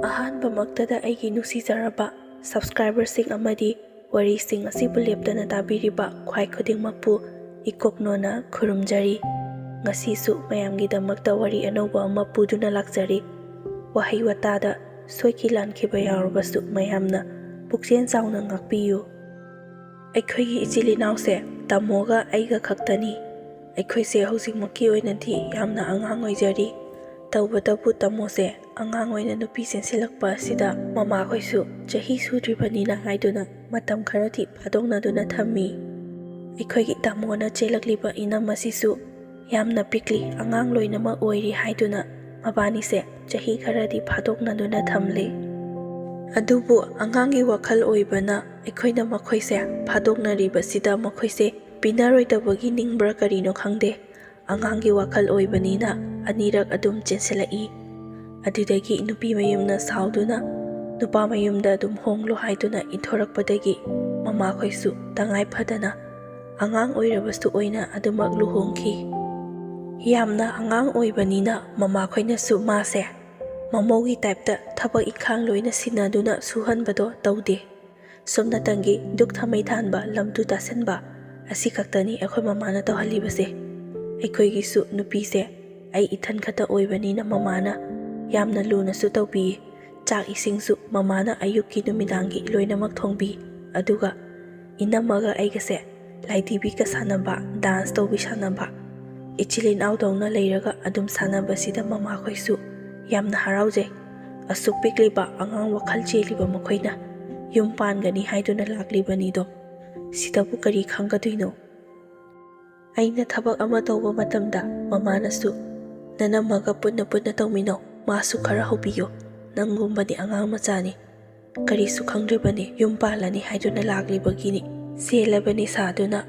ꯑꯍꯥꯟꯕꯃꯛꯇꯗ ꯑꯩꯒꯤ ꯅꯨꯡꯁꯤꯖꯔꯕ ꯁꯕꯁꯀ꯭ꯔꯥꯏꯕꯔꯁꯤꯡ ꯑꯃꯗꯤ ꯋꯥꯔꯤꯁꯤꯡ ꯑꯁꯤꯕꯨ ꯂꯦꯞꯇꯅ ꯇꯥꯕꯤꯔꯤꯕ ꯈ꯭ꯋꯥꯏ ꯈꯨꯗꯤꯡꯃꯛꯄꯨ ꯏꯀꯣꯛꯅꯣꯅ ꯈꯨꯔꯨꯝꯖꯔꯤ꯫ ꯉꯁꯤꯁꯨ ꯃꯌꯥꯝꯒꯤꯗꯃꯛꯇ ꯋꯥꯔꯤ ꯑꯅꯧꯕ ꯑꯃ ꯄꯨꯗꯨꯅ ꯂꯥꯛꯆꯔꯤ꯫ ꯋꯥꯍꯩ ꯋꯥꯇꯥꯗ ꯁꯣꯏꯈꯤ ꯂꯥꯟꯈꯤꯕ ꯌꯥꯎꯔꯕꯁꯨ ꯃꯌꯥꯝꯅ ꯄꯨꯛꯆꯦꯜ ꯆꯥꯎꯅ ꯉꯥꯛꯄꯤꯌꯨ꯫ ꯑꯩꯈꯣꯏꯒꯤ ꯏꯆꯤꯜ ꯏꯅꯥꯎꯁꯦ ꯇꯥꯃꯣꯒ ꯑꯩꯒ ꯈꯛꯇꯅꯤ꯫ ꯑꯩꯈꯣꯏꯁꯦ ꯍꯧꯖꯤꯛꯃꯛꯀꯤ ꯑꯣꯏꯅꯗꯤ ꯌꯥꯝꯅ ꯑꯉꯥꯡ ꯑꯣꯏꯖꯔꯤ꯫ ꯇꯧꯕꯇꯕꯨ ꯇꯥꯃꯣꯁꯦ ꯑꯉꯥꯡ ꯑꯣꯏꯅ ꯅꯨꯄꯤ ꯆꯦꯟꯁꯤꯜꯂꯛꯄ ꯑꯁꯤꯗ ꯃꯃꯥꯈꯣꯏꯁꯨ ꯆꯍꯤ ꯁꯨꯗ꯭ꯔꯤꯕꯅꯤꯅ ꯍꯥꯏꯗꯨꯅ ꯃꯇꯝ ꯈꯔꯗꯤ ꯐꯥꯗꯣꯛꯅꯗꯨꯅ ꯊꯝꯃꯤ꯫ ꯑꯩꯈꯣꯏꯒꯤ ꯇꯥꯃꯣꯅ ꯆꯦꯜꯂꯛꯂꯤꯕ ꯏꯅꯝ ꯑꯁꯤꯁꯨ ꯌꯥꯝꯅ ꯄꯤꯛꯂꯤ, ꯑꯉꯥꯡ ꯂꯣꯏꯅꯃꯛ ꯑꯣꯏꯔꯤ ꯍꯥꯏꯗꯨꯅ ꯃꯕꯥꯅꯤꯁꯦ ꯆꯍꯤ ꯈꯔꯗꯤ ꯐꯥꯗꯣꯛꯅꯗꯨꯅ ꯊꯝꯂꯤ꯫ ꯑꯗꯨꯕꯨ ꯑꯉꯥꯡꯒꯤ ꯋꯥꯈꯜ ꯑꯣꯏꯕꯅ ꯑꯩꯈꯣꯏꯅ ꯃꯈꯣꯏꯁꯦ ꯐꯥꯗꯣꯛꯅꯔꯤꯕꯁꯤꯗ ꯃꯈꯣꯏꯁꯦ ꯄꯤꯅꯔꯣꯏꯗꯕꯒꯤ ꯅꯤꯡꯕ꯭ꯔꯥ ꯀꯔꯤꯅꯣ ꯈꯪꯗꯦ, ꯑꯉꯥꯡꯒꯤ ꯋꯥꯈꯜ ꯑꯣꯏꯕꯅꯤꯅ ꯑꯅꯤꯔꯛ ꯑꯗꯨꯝ ꯆꯦꯟꯁꯤꯜꯂꯛꯏ꯫ ꯑꯗꯨꯗꯒꯤ ꯅꯨꯄꯤ ꯃꯌꯨꯝꯅ ꯁꯥꯎꯗꯨꯅ ꯅꯨꯄꯥ ꯃꯌꯨꯝꯗ ꯑꯗꯨꯝ ꯍꯣꯡꯂꯣ ꯍꯥꯏꯗꯨꯅ ꯏꯟꯊꯣꯔꯛꯄꯗꯒꯤ ꯃꯃꯥꯈꯣꯏꯁꯨ ꯇꯉꯥꯏ ꯐꯗꯅ ꯑꯉꯥꯡ ꯑꯣꯏꯔꯕꯁꯨ ꯑꯣꯏꯅ ꯑꯗꯨꯃꯛ ꯂꯨꯍꯣꯡꯈꯤ꯫ ꯌꯥꯝꯅ ꯑꯉꯥꯡ ꯑꯣꯏꯕꯅꯤꯅ ꯃꯃꯥꯈꯣꯏꯅꯁꯨ ꯃꯥꯁꯦ ꯃꯃꯧꯒꯤ ꯇꯥꯏꯞꯇ ꯊꯕꯛ ꯏꯪꯈꯥꯡ ꯂꯣꯏꯅ ꯁꯤꯟꯅꯗꯨꯅ ꯁꯨꯍꯟꯕꯗꯣ ꯇꯧꯗꯦ꯫ ꯁꯨꯝꯅꯇꯪꯒꯤ ꯗꯨꯛ ꯊꯥꯃꯩ ꯊꯥꯟꯕ, ꯂꯝꯇꯨ ꯇꯥꯁꯟꯕ ꯑꯁꯤ ꯈꯛꯇꯅꯤ ꯑꯩꯈꯣꯏ ꯃꯃꯥꯅ ꯇꯧꯍꯜꯂꯤꯕꯁꯦ꯫ ꯑꯩꯈꯣꯏꯒꯤꯁꯨ ꯅꯨꯄꯤꯁꯦ ꯑꯩ ꯏꯊꯟ ꯈꯛꯇ ꯑꯣꯏꯕꯅꯤꯅ ꯃꯃꯥꯅ ꯌꯥꯝꯅ ꯂꯨꯅꯁꯨ ꯇꯧꯕꯤꯌꯦ꯫ ꯆꯥꯛ ꯏꯁꯤꯡꯁꯨ ꯃꯃꯥꯅ ꯑꯌꯨꯛꯀꯤ ꯅꯨꯃꯤꯗꯥꯡꯒꯤ ꯂꯣꯏꯅꯃꯛ ꯊꯣꯡꯕꯤ꯫ ꯑꯗꯨꯒ ꯏꯅꯝꯃꯒ ꯑꯩꯒꯁꯦ ꯂꯥꯏꯙꯤꯕꯤꯒ ꯁꯥꯟꯅꯕ, ꯗꯥꯟꯁ ꯇꯧꯕꯤ ꯁꯥꯟꯅꯕ, ꯏꯆꯤꯜ ꯏꯅꯥꯎꯗꯧꯅ ꯂꯩꯔꯒ ꯑꯗꯨꯝ ꯁꯥꯟꯅꯕꯁꯤꯗ ꯃꯃꯥꯈꯣꯏꯁꯨ ꯌꯥꯝꯅ ꯍꯔꯥꯎꯖꯩ꯫ ꯑꯁꯨꯛ ꯄꯤꯛꯂꯤꯕ ꯑꯉꯥꯡ ꯋꯥꯈꯜ ꯆꯦꯜꯂꯤꯕ ꯃꯈꯣꯏꯅ ꯌꯨꯝ ꯄꯥꯟꯒꯅꯤ ꯍꯥꯏꯗꯨꯅ ꯂꯥꯛꯂꯤꯕꯅꯤꯗꯣ, ꯁꯤꯗꯕꯨ ꯀꯔꯤ ꯈꯪꯒꯗꯣꯏꯅꯣ? ꯑꯩꯅ ꯊꯕꯛ ꯑꯃ ꯇꯧꯕ ꯃꯇꯝꯗ ꯃꯃꯥꯅꯁꯨ ꯅꯅꯝꯃꯒ ꯄꯨꯟꯅ ꯇꯧꯃꯤꯟꯅꯧ, ꯃꯥꯁꯨ ꯈꯔ ꯍꯧꯕꯤꯌꯣ, ꯅꯪꯒꯨꯝꯕꯗꯤ ꯑꯉꯥꯡ ꯃꯆꯥꯅꯤ, ꯀꯔꯤꯁꯨ ꯈꯪꯗ꯭ꯔꯤꯕꯅꯤ, ꯌꯨꯝ ꯄꯥꯜꯂꯅꯤ ꯍꯥꯏꯗꯨꯅ ꯂꯥꯛꯂꯤꯕꯒꯤꯅꯤ, ꯆꯦꯜꯂꯕꯅꯤ ꯁꯥꯗꯨꯅ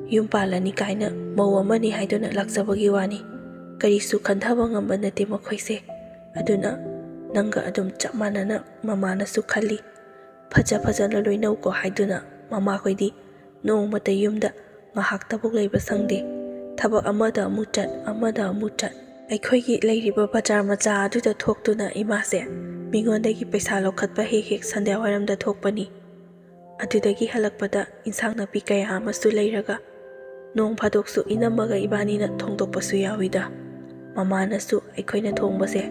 ꯌꯨꯝ ꯄꯥꯜꯂꯅꯤ ꯀꯥꯏꯅ ꯃꯧ ꯑꯃꯅꯤ ꯍꯥꯏꯗꯨꯅ ꯂꯥꯛꯆꯕꯒꯤ ꯋꯥꯅꯤ, ꯀꯔꯤꯁꯨ ꯈꯟꯊꯕ ꯉꯝꯕ ꯅꯠꯇꯦ ꯃꯈꯣꯏꯁꯦ꯫ ꯑꯗꯨꯅ ꯅꯪꯒ ꯑꯗꯨꯝ ꯆꯞ ꯃꯥꯟꯅꯅ ꯃꯃꯥꯅꯁꯨ ꯈꯜꯂꯤ, ꯐꯖꯅ ꯂꯣꯏꯅꯧꯀꯣ ꯍꯥꯏꯗꯨꯅ ꯃꯃꯥꯈꯣꯏꯗꯤ ꯅꯣꯡꯃꯇ ꯌꯨꯝꯗ ꯉꯥꯏꯍꯥꯛꯇꯕꯨ ꯂꯩꯕ ꯁꯪꯗꯦ꯫ ꯊꯕꯛ ꯑꯃꯗ ꯑꯃꯨꯛ ꯆꯠ, ꯑꯃꯗ ꯑꯃꯨꯛ ꯆꯠ꯫ ꯑꯩꯈꯣꯏꯒꯤ ꯂꯩꯔꯤꯕ ꯕꯖꯥꯔ ꯃꯆꯥ ꯑꯗꯨꯗ ꯊꯣꯛꯇꯨꯅ ꯏꯃꯥꯁꯦ ꯃꯤꯉꯣꯟꯗꯒꯤ ꯄꯩꯁꯥ ꯂꯧꯈꯠꯄ ꯍꯦꯛ ꯁꯟꯗ꯭ꯌꯥ ꯋꯥꯏꯔꯝꯗ ꯊꯣꯛꯄꯅꯤ꯫ ꯑꯗꯨꯗꯒꯤ ꯍꯜꯂꯛꯄꯗ ꯏꯟꯁꯥꯡ ꯅꯥꯄꯤ ꯀꯌꯥ ꯑꯃꯁꯨ ꯂꯩꯔꯒ ꯅꯣꯡ ꯐꯥꯗꯣꯛꯁꯨ ꯏꯅꯝꯃꯒ ꯏꯕꯥꯅꯤꯅ ꯊꯣꯡꯗꯣꯛꯄꯁꯨ ꯌꯥꯎꯏꯗ꯫ ꯃꯃꯥꯅꯁꯨ ꯑꯩꯈꯣꯏꯅ ꯊꯣꯡꯕꯁꯦ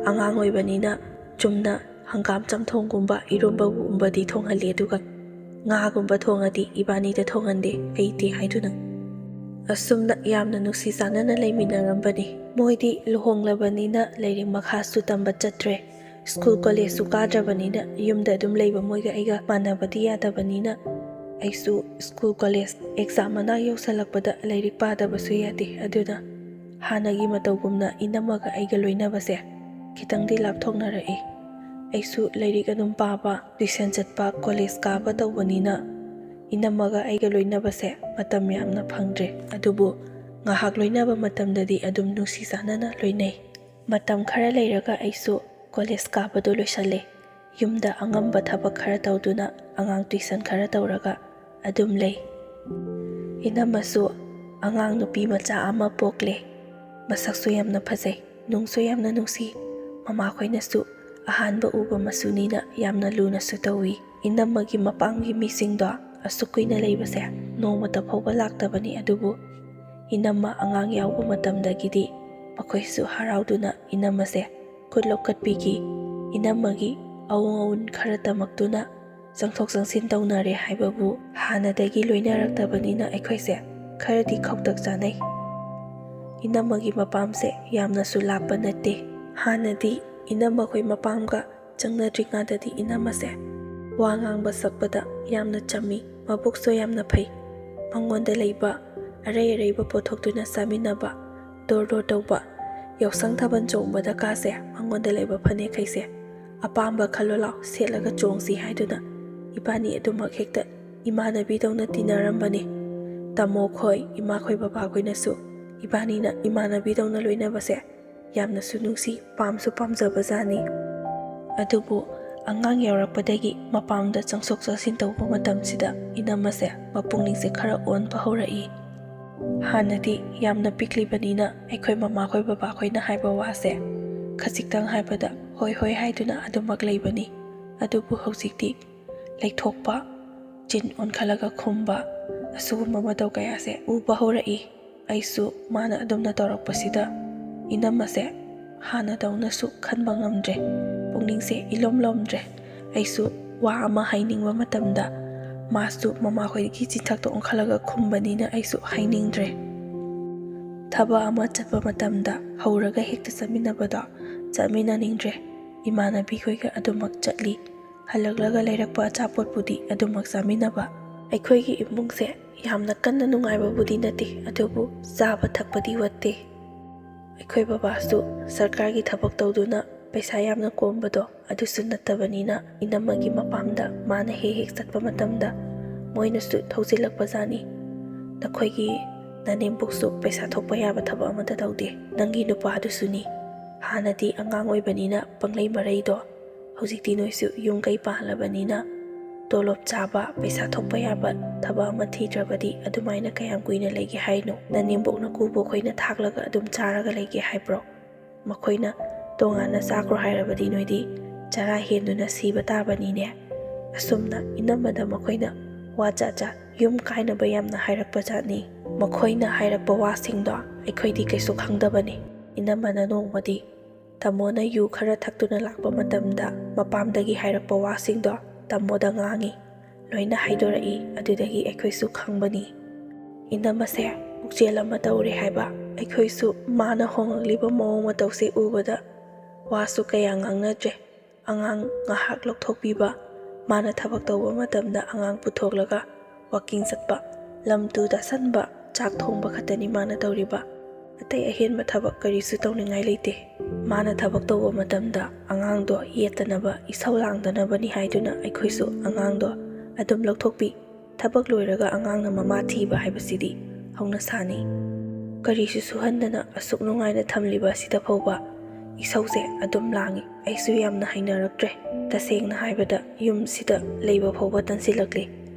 ꯑꯉꯥꯡ ꯑꯣꯏꯕꯅꯤꯅ ꯆꯨꯝꯅ ꯍꯪꯒꯥꯝ ꯆꯝꯊꯣꯡꯒꯨꯝꯕ ꯏꯔꯣꯝꯕꯒꯨꯝꯕꯗꯤ ꯊꯣꯡꯍꯜꯂꯤ, ꯑꯗꯨꯒ ꯉꯥꯒꯨꯝꯕ ꯊꯣꯡꯉꯗꯤ ꯏꯕꯥꯅꯤꯗ ꯊꯣꯡꯍꯟꯗꯦ, ꯍꯩꯇꯦ ꯍꯥꯏꯗꯨꯅ꯫ ꯑꯁꯨꯝꯅ ꯌꯥꯝꯅ ꯅꯨꯡꯁꯤ ꯆꯥꯟꯅꯅ ꯂꯩꯃꯤꯟꯅꯔꯝꯕꯅꯤ꯫ ꯃꯣꯏꯗꯤ ꯂꯨꯍꯣꯡꯂꯕꯅꯤna ꯂꯥꯏꯔꯤꯛ ꯃꯈꯥꯁꯨ ꯇꯝꯕ ꯆꯠꯇ꯭ꯔꯦ, ꯁ꯭ꯀꯨꯜ ꯀꯣꯂꯦꯖꯁꯨ ꯀꯥꯗ꯭ꯔꯕꯅꯤꯅ ꯌꯨꯝꯗ ꯑꯗꯨꯝ ꯂꯩꯕ ꯃꯣꯏꯒ ꯑꯩꯒ ꯃꯥꯟꯅꯕꯗꯤ ꯌꯥꯗꯕꯅꯤꯅ ꯑꯩꯁꯨ ꯁ꯭ꯀꯨꯜ ꯀꯣꯂꯦꯖ ꯑꯦꯛꯖꯥꯝ ꯃꯅꯥ ꯌꯧꯁꯜꯂꯛꯄꯗ ꯂꯥꯏꯔꯤꯛ ꯄꯥꯗꯕꯁꯨ ꯌꯥꯗꯦ꯫ ꯑꯗꯨꯅ ꯍꯥꯟꯅꯒꯤ ꯃꯇꯧꯒꯨꯝꯅ ꯏꯅꯝꯃꯒ ꯑꯩꯒ ꯂꯣꯏꯅꯕꯁꯦ ꯈꯤꯇꯪꯗꯤ ꯂꯥꯞꯊꯣꯛꯅꯔꯛꯏ꯫ ꯑꯩꯁꯨ ꯂꯥꯏꯔꯤꯛ ꯑꯗꯨꯝ ꯄꯥꯕ, ꯇ꯭ꯌꯨꯁꯟ ꯆꯠꯄ, ꯀꯣꯂꯦꯖ ꯀꯥꯕ ꯇꯧꯕꯅꯤꯅ ꯏꯅꯝꯃꯒ ꯑꯩꯒ ꯂꯣꯏꯅꯕꯁꯦ ꯃꯇꯝ ꯌꯥꯝꯅ ꯐꯪꯗ꯭ꯔꯦ꯫ ꯑꯗꯨꯕꯨ ꯉꯥꯏꯍꯥꯛ ꯂꯣꯏꯅꯕ ꯃꯇꯝꯗꯗꯤ ꯑꯗꯨꯝ ꯅꯨꯡꯁꯤ ꯆꯥꯟꯅꯅ ꯂꯣꯏꯅꯩ꯫ ꯃꯇꯝ ꯈꯔ ꯂꯩꯔꯒ ꯑꯩꯁꯨ ꯀꯣꯂꯦꯖ ꯀꯥꯕꯗꯣ ꯂꯣꯏꯁꯜꯂꯦ꯫ ꯌꯨꯝꯗ ꯑꯉꯝꯕ ꯊꯕꯛ ꯈꯔ ꯇꯧꯗꯨꯅ ꯑꯉꯥꯡ ꯇ꯭ꯌꯨꯁꯟ ꯈꯔ ꯇꯧꯔꯒ ꯑꯗꯨꯝ ꯂꯩ꯫ ꯏꯅꯝꯃꯁꯨ ꯑꯉꯥꯡ ꯅꯨꯄꯤ ꯃꯆꯥ ꯑꯃ ꯄꯣꯛꯂꯦ꯫ ꯃꯁꯛꯁꯨ ꯌꯥꯝꯅ ꯐꯖꯩ, ꯅꯨꯡꯁꯨ ꯌꯥꯝꯅ ꯅꯨꯡꯁꯤ꯫ ꯃꯃꯥꯈꯣꯏꯅꯁꯨ ꯑꯍꯥꯟꯕ ꯎꯕ ꯃꯁꯨꯅꯤꯅ ꯌꯥꯝꯅ ꯂꯨꯅꯁꯨ ꯇꯧꯏ꯫ ꯏꯅꯝꯃꯒꯤ ꯃꯄꯥꯝꯒꯤ ꯃꯤꯁꯤꯡꯗꯣ ꯑꯁꯨꯛ ꯀꯨꯏꯅ ꯂꯩꯕꯁꯦ ꯅꯣꯡꯃꯇ ꯐꯥꯎꯕ ꯂꯥꯛꯇꯕꯅꯤ꯫ ꯑꯗꯨꯕꯨ ꯏꯅꯝꯃ ꯑꯉꯥꯡ ꯌꯥꯎꯕ ꯃꯇꯝꯗꯒꯤꯗꯤ ꯃꯈꯣꯏꯁꯨ ꯍꯔꯥꯎꯗꯨꯅ ꯏꯅꯝꯃꯁꯦ ꯈꯨꯠ ꯂꯧꯈꯠꯄꯤꯈꯤ꯫ ꯏꯅꯝꯃꯒꯤ ꯑꯋꯨꯡ ꯑꯋꯨꯟ ꯈꯔ ꯇꯝꯃꯛꯇꯨꯅ ꯆꯪꯊꯣꯛ ꯆꯪꯁꯤꯟ ꯇꯧꯅꯔꯦ ꯍꯥꯏꯕꯕꯨ ꯍꯥꯟꯅꯗꯒꯤ ꯂꯣꯏꯅꯔꯛꯇꯕꯅꯤꯅ ꯑꯩꯈꯣꯏꯁꯦ ꯈꯔꯗꯤ ꯈꯧꯇꯛ ꯆꯥꯅꯩ꯫ ꯏꯅꯝꯃꯒꯤ ꯃꯄꯥꯝꯁꯦ ꯌꯥꯝꯅꯁꯨ ꯂꯥꯞꯄ ꯅꯠꯇꯦ꯫ ꯍꯥꯟꯅꯗꯤ ꯏꯅꯝꯃꯈꯣꯏ ꯃꯄꯥꯝꯒ ꯆꯪꯅꯗ꯭ꯔꯤꯀꯥꯟꯗꯗꯤ ꯏꯅꯝꯃꯁꯦ ꯋꯥ ꯉꯥꯡꯕ ꯁꯛꯄꯗ ꯌꯥꯝꯅ ꯆꯝꯃꯤ, ꯃꯕꯨꯛꯁꯨ ꯌꯥꯝꯅ ꯐꯩ꯫ ꯃꯉꯣꯟꯗ ꯂꯩꯕ ꯑꯔꯩꯕ ꯄꯣꯠꯊꯣꯛꯇꯨꯅ ꯆꯥꯃꯤꯟꯅꯕ, ꯗꯣꯔ ꯇꯧꯕ, ꯌꯥꯎꯁꯪ ꯊꯥꯕꯜ ꯆꯣꯡꯕꯗ ꯀꯥꯁꯦ ꯃꯉꯣꯟꯗ ꯂꯩꯕ ꯐꯅꯦꯛꯈꯩꯁꯦ ꯑꯄꯥꯝꯕ ꯈꯜꯂꯣ ꯂꯥꯎ, ꯁꯦꯠꯂꯒ ꯆꯣꯡꯁꯤ ꯍꯥꯏꯗꯨꯅ ꯏꯕꯥꯅꯤ ꯑꯗꯨꯃꯛ ꯍꯦꯛꯇ ꯏꯃꯥꯟꯅꯕꯤꯗꯧꯅ ꯇꯤꯟꯅꯔꯝꯕꯅꯤ꯫ ꯇꯥꯃꯣꯈꯣꯏ, ꯏꯃꯥꯈꯣꯏ, ꯕꯕꯥꯈꯣꯏꯅꯁꯨ ꯏꯕꯥꯅꯤꯅ ꯏꯃꯥꯟꯅꯕꯤꯗꯧꯅ ꯂꯣꯏꯅꯕꯁꯦ ꯌꯥꯝꯅꯁꯨ ꯅꯨꯡꯁꯤ, ꯄꯥꯝꯁꯨ ꯄꯥꯝꯖꯕꯖꯥꯠꯅꯤ꯫ ꯑꯗꯨꯕꯨ ꯑꯉꯥꯡ ꯌꯥꯎꯔꯛꯄꯗꯒꯤ ꯃꯄꯥꯝꯗ ꯆꯪꯊꯣꯛ ꯆꯪꯁꯤꯟ ꯇꯧꯕ ꯃꯇꯝꯁꯤꯗ ꯏꯅꯝꯃꯁꯦ ꯃꯄꯨꯛꯅꯤꯡꯁꯦ ꯈꯔ ꯑꯣꯟꯕ ꯍꯧꯔꯛꯏ꯫ ꯍꯥꯟꯅꯗꯤ ꯌꯥꯝꯅ ꯄꯤꯛꯂꯤꯕꯅꯤꯅ ꯑꯩꯈꯣꯏ ꯃꯃꯥꯈꯣꯏ ꯕꯕꯥꯈꯣꯏꯅ ꯍꯥꯏꯕ ꯋꯥꯁꯦ ꯈꯖꯤꯛꯇꯪ ꯍꯥꯏꯕꯗ ꯍꯣꯏ ꯍꯣꯏ ꯍꯥꯏꯗꯨꯅ ꯑꯗꯨꯃꯛ ꯂꯩꯕꯅꯤ꯫ ꯑꯗꯨꯕꯨ ꯍꯧꯖꯤꯛꯇꯤ ꯂꯩꯊꯣꯛꯄ, ꯆꯤꯟ ꯑꯣꯟꯈꯠꯂꯒ ꯈꯨꯝꯕ ꯑꯁꯤꯒꯨꯝꯕ ꯃꯇꯧ ꯀꯌꯥꯁꯦ ꯎꯕ ꯍꯧꯔꯛꯏ꯫ ꯑꯩꯁꯨ ꯃꯥꯅ ꯑꯗꯨꯝꯅ ꯇꯧꯔꯛꯄꯁꯤꯗ ꯏꯅꯝꯃꯁꯦ ꯍꯥꯟꯅꯗꯧꯅꯁꯨ ꯈꯟꯕ ꯉꯝꯗ꯭ꯔꯦ, ꯄꯨꯛꯅꯤꯡꯁꯦ ꯏꯂꯣꯝ ꯂꯣꯝꯗ꯭ꯔꯦ꯫ ꯑꯩꯁꯨ ꯋꯥ ꯑꯃ ꯍꯥꯏꯅꯤꯡꯕ ꯃꯇꯝꯗ ꯃꯥꯁꯨ ꯃꯃꯥꯈꯣꯏꯒꯤ ꯆꯤꯟꯊꯛꯇ ꯑꯣꯟꯈꯠꯂꯒ ꯈꯨꯝꯕꯅꯤꯅ ꯑꯩꯁꯨ ꯍꯥꯏꯅꯤꯡꯗ꯭ꯔꯦ꯫ ꯊꯕꯛ ꯑꯃ ꯆꯠꯄ ꯃꯇꯝꯗ ꯍꯧꯔꯒ ꯍꯦꯛꯇ ꯆꯠꯃꯤꯟꯅꯕꯗꯣ ꯆꯠꯃꯤꯟꯅꯅꯤꯡꯗ꯭ꯔꯦ꯫ ꯏꯃꯥꯟꯅꯕꯤꯈꯣꯏꯒ ꯑꯗꯨꯃꯛ ꯆꯠꯂꯤ, ꯍꯜꯂꯛꯂꯒ ꯂꯩꯔꯛꯄ ꯑꯆꯥꯄꯣꯠꯄꯨꯗꯤ ꯑꯗꯨꯃꯛ ꯆꯥꯃꯤꯟꯅꯕ꯫ ꯑꯩꯈꯣꯏꯒꯤ ꯏꯃꯨꯡꯁꯦ ꯌꯥꯝꯅ ꯀꯟꯅ ꯅꯨꯡꯉꯥꯏꯕꯕꯨꯗꯤ ꯅꯠꯇꯦ, ꯑꯗꯨꯕꯨ ꯆꯥꯕ ꯊꯛꯄꯗꯤ ꯋꯠꯇꯦ꯫ ꯑꯩꯈꯣꯏ ꯕꯕꯥꯁꯨ ꯁꯔꯀꯥꯔꯒꯤ ꯊꯕꯛ ꯇꯧꯗꯨꯅ ꯄꯩꯁꯥ ꯌꯥꯝꯅ ꯀꯣꯝꯕꯗꯣ ꯑꯗꯨꯁꯨ ꯅꯠꯇꯕꯅꯤꯅ ꯏꯅꯝꯃꯒꯤ ꯃꯄꯥꯝꯗ ꯃꯥꯅ ꯍꯦꯛ ꯍꯦꯛ ꯆꯠꯄ ꯃꯇꯝꯗ ꯃꯣꯏꯅꯁꯨ ꯊꯧꯖꯤꯜꯂꯛꯄꯖꯥꯠꯅꯤ꯫ ꯅꯈꯣꯏꯒꯤ ꯅꯅꯦꯝꯕꯣꯛꯁꯨ ꯄꯩꯁꯥ ꯊꯣꯛꯄ ꯌꯥꯕ ꯊꯕꯛ ꯑꯃꯠꯇ ꯇꯧꯗꯦ, ꯅꯪꯒꯤ ꯅꯨꯄꯥꯗꯨꯁꯨꯅꯤ꯫ ꯍꯥꯟꯅꯗꯤ ꯑꯉꯥꯡ ꯑꯣꯏꯕꯅꯤꯅ ꯄꯪꯂꯩ ꯃꯔꯩꯗꯣ, ꯍꯧꯖꯤꯛꯇꯤ ꯅꯣꯏꯁꯨ ꯌꯨꯝ ꯀꯩ ꯄꯥꯜꯂꯕꯅꯤꯅ ꯇꯣꯂꯣꯞ ꯆꯥꯕ ꯄꯩꯁꯥ ꯊꯣꯛꯄ ꯌꯥꯕ ꯊꯕꯛ ꯑꯃ ꯊꯤꯗ꯭ꯔꯕꯗꯤ ꯑꯗꯨꯃꯥꯏꯅ ꯀꯌꯥꯝ ꯀꯨꯏꯅ ꯂꯩꯒꯦ ꯍꯥꯏꯅꯣ? ꯅꯅꯦꯝꯕꯣꯛꯅ ꯀꯨꯕꯣꯛꯈꯣꯏꯅ ꯊꯥꯛꯂꯒ ꯑꯗꯨꯝ ꯆꯥꯔꯒ ꯂꯩꯒꯦ ꯍꯥꯏꯕ꯭ꯔꯣ? ꯃꯈꯣꯏꯅ ꯇꯣꯉꯥꯟꯅ ꯆꯥꯈ꯭ꯔꯣ ꯍꯥꯏꯔꯕꯗꯤ ꯅꯣꯏꯗꯤ ꯆꯔꯥ ꯍꯦꯟꯗꯨꯅ ꯁꯤꯕ ꯇꯥꯕꯅꯤꯅꯦ꯫ ꯑꯁꯨꯝꯅ ꯏꯅꯝꯃꯗ ꯃꯈꯣꯏꯅ ꯋꯥ ꯖꯥꯠ ꯌꯨꯝ ꯀꯥꯏꯅꯕ ꯌꯥꯝꯅ ꯍꯥꯏꯔꯛꯄ ꯖꯥꯠꯅꯤ꯫ ꯃꯈꯣꯏꯅ ꯍꯥꯏꯔꯛꯄ ꯋꯥꯁꯤꯡꯗꯣ ꯑꯩꯈꯣꯏꯗꯤ ꯀꯩꯁꯨ ꯈꯪꯗꯕꯅꯤ꯫ ꯏꯅꯝꯃꯅ ꯅꯣꯡꯃꯗꯤ ꯇꯥꯃꯣꯅ ꯌꯨ ꯈꯔ ꯊꯛꯇꯨꯅ ꯂꯥꯛꯄ ꯃꯇꯝꯗ ꯃꯄꯥꯝꯗꯒꯤ ꯍꯥꯏꯔꯛꯄ ꯋꯥꯁꯤꯡꯗꯣ ꯇꯥꯃꯣꯗ ꯉꯥꯡꯉꯤ, ꯂꯣꯏꯅ ꯍꯥꯏꯗꯣꯔꯛꯏ꯫ ꯑꯗꯨꯗꯒꯤ ꯑꯩꯈꯣꯏꯁꯨ ꯈꯪꯕꯅꯤ ꯏꯅꯝꯃꯁꯦ ꯄꯨꯛꯆꯦꯜ ꯑꯃ ꯇꯧꯔꯦ ꯍꯥꯏꯕ꯫ ꯑꯩꯈꯣꯏꯁꯨ ꯃꯥꯅ ꯍꯣꯡꯂꯛꯂꯤꯕ ꯃꯑꯣꯡ ꯃꯇꯧꯁꯦ ꯎꯕꯗ ꯋꯥꯁꯨ ꯀꯌꯥ ꯉꯥꯡꯅꯗ꯭ꯔꯦ꯫ ꯑꯉꯥꯡ ꯉꯥꯏꯍꯥꯛ ꯂꯧꯊꯣꯛꯄꯤꯕ, ꯃꯥꯅ ꯊꯕꯛ ꯇꯧꯕ ꯃꯇꯝꯗ ꯑꯉꯥꯡ puthokhlaga walking satpa lam tu da sanba chak thongba khatani mana tawriba atai ahenba thabak karisu tawningai leite mana thabak tawba matamda angang do yetanaba isau langdanaba ni haiduna aikhoisu angang do adum lokthokpi thabak loiraga angang na mama thiba haibasidi hauna sani karisu suhandana asuk nungaina thamliba sida phawba isause adum langi aisu yamna hainaraktre tasengna haibada yum sida leiba phawba tansilakle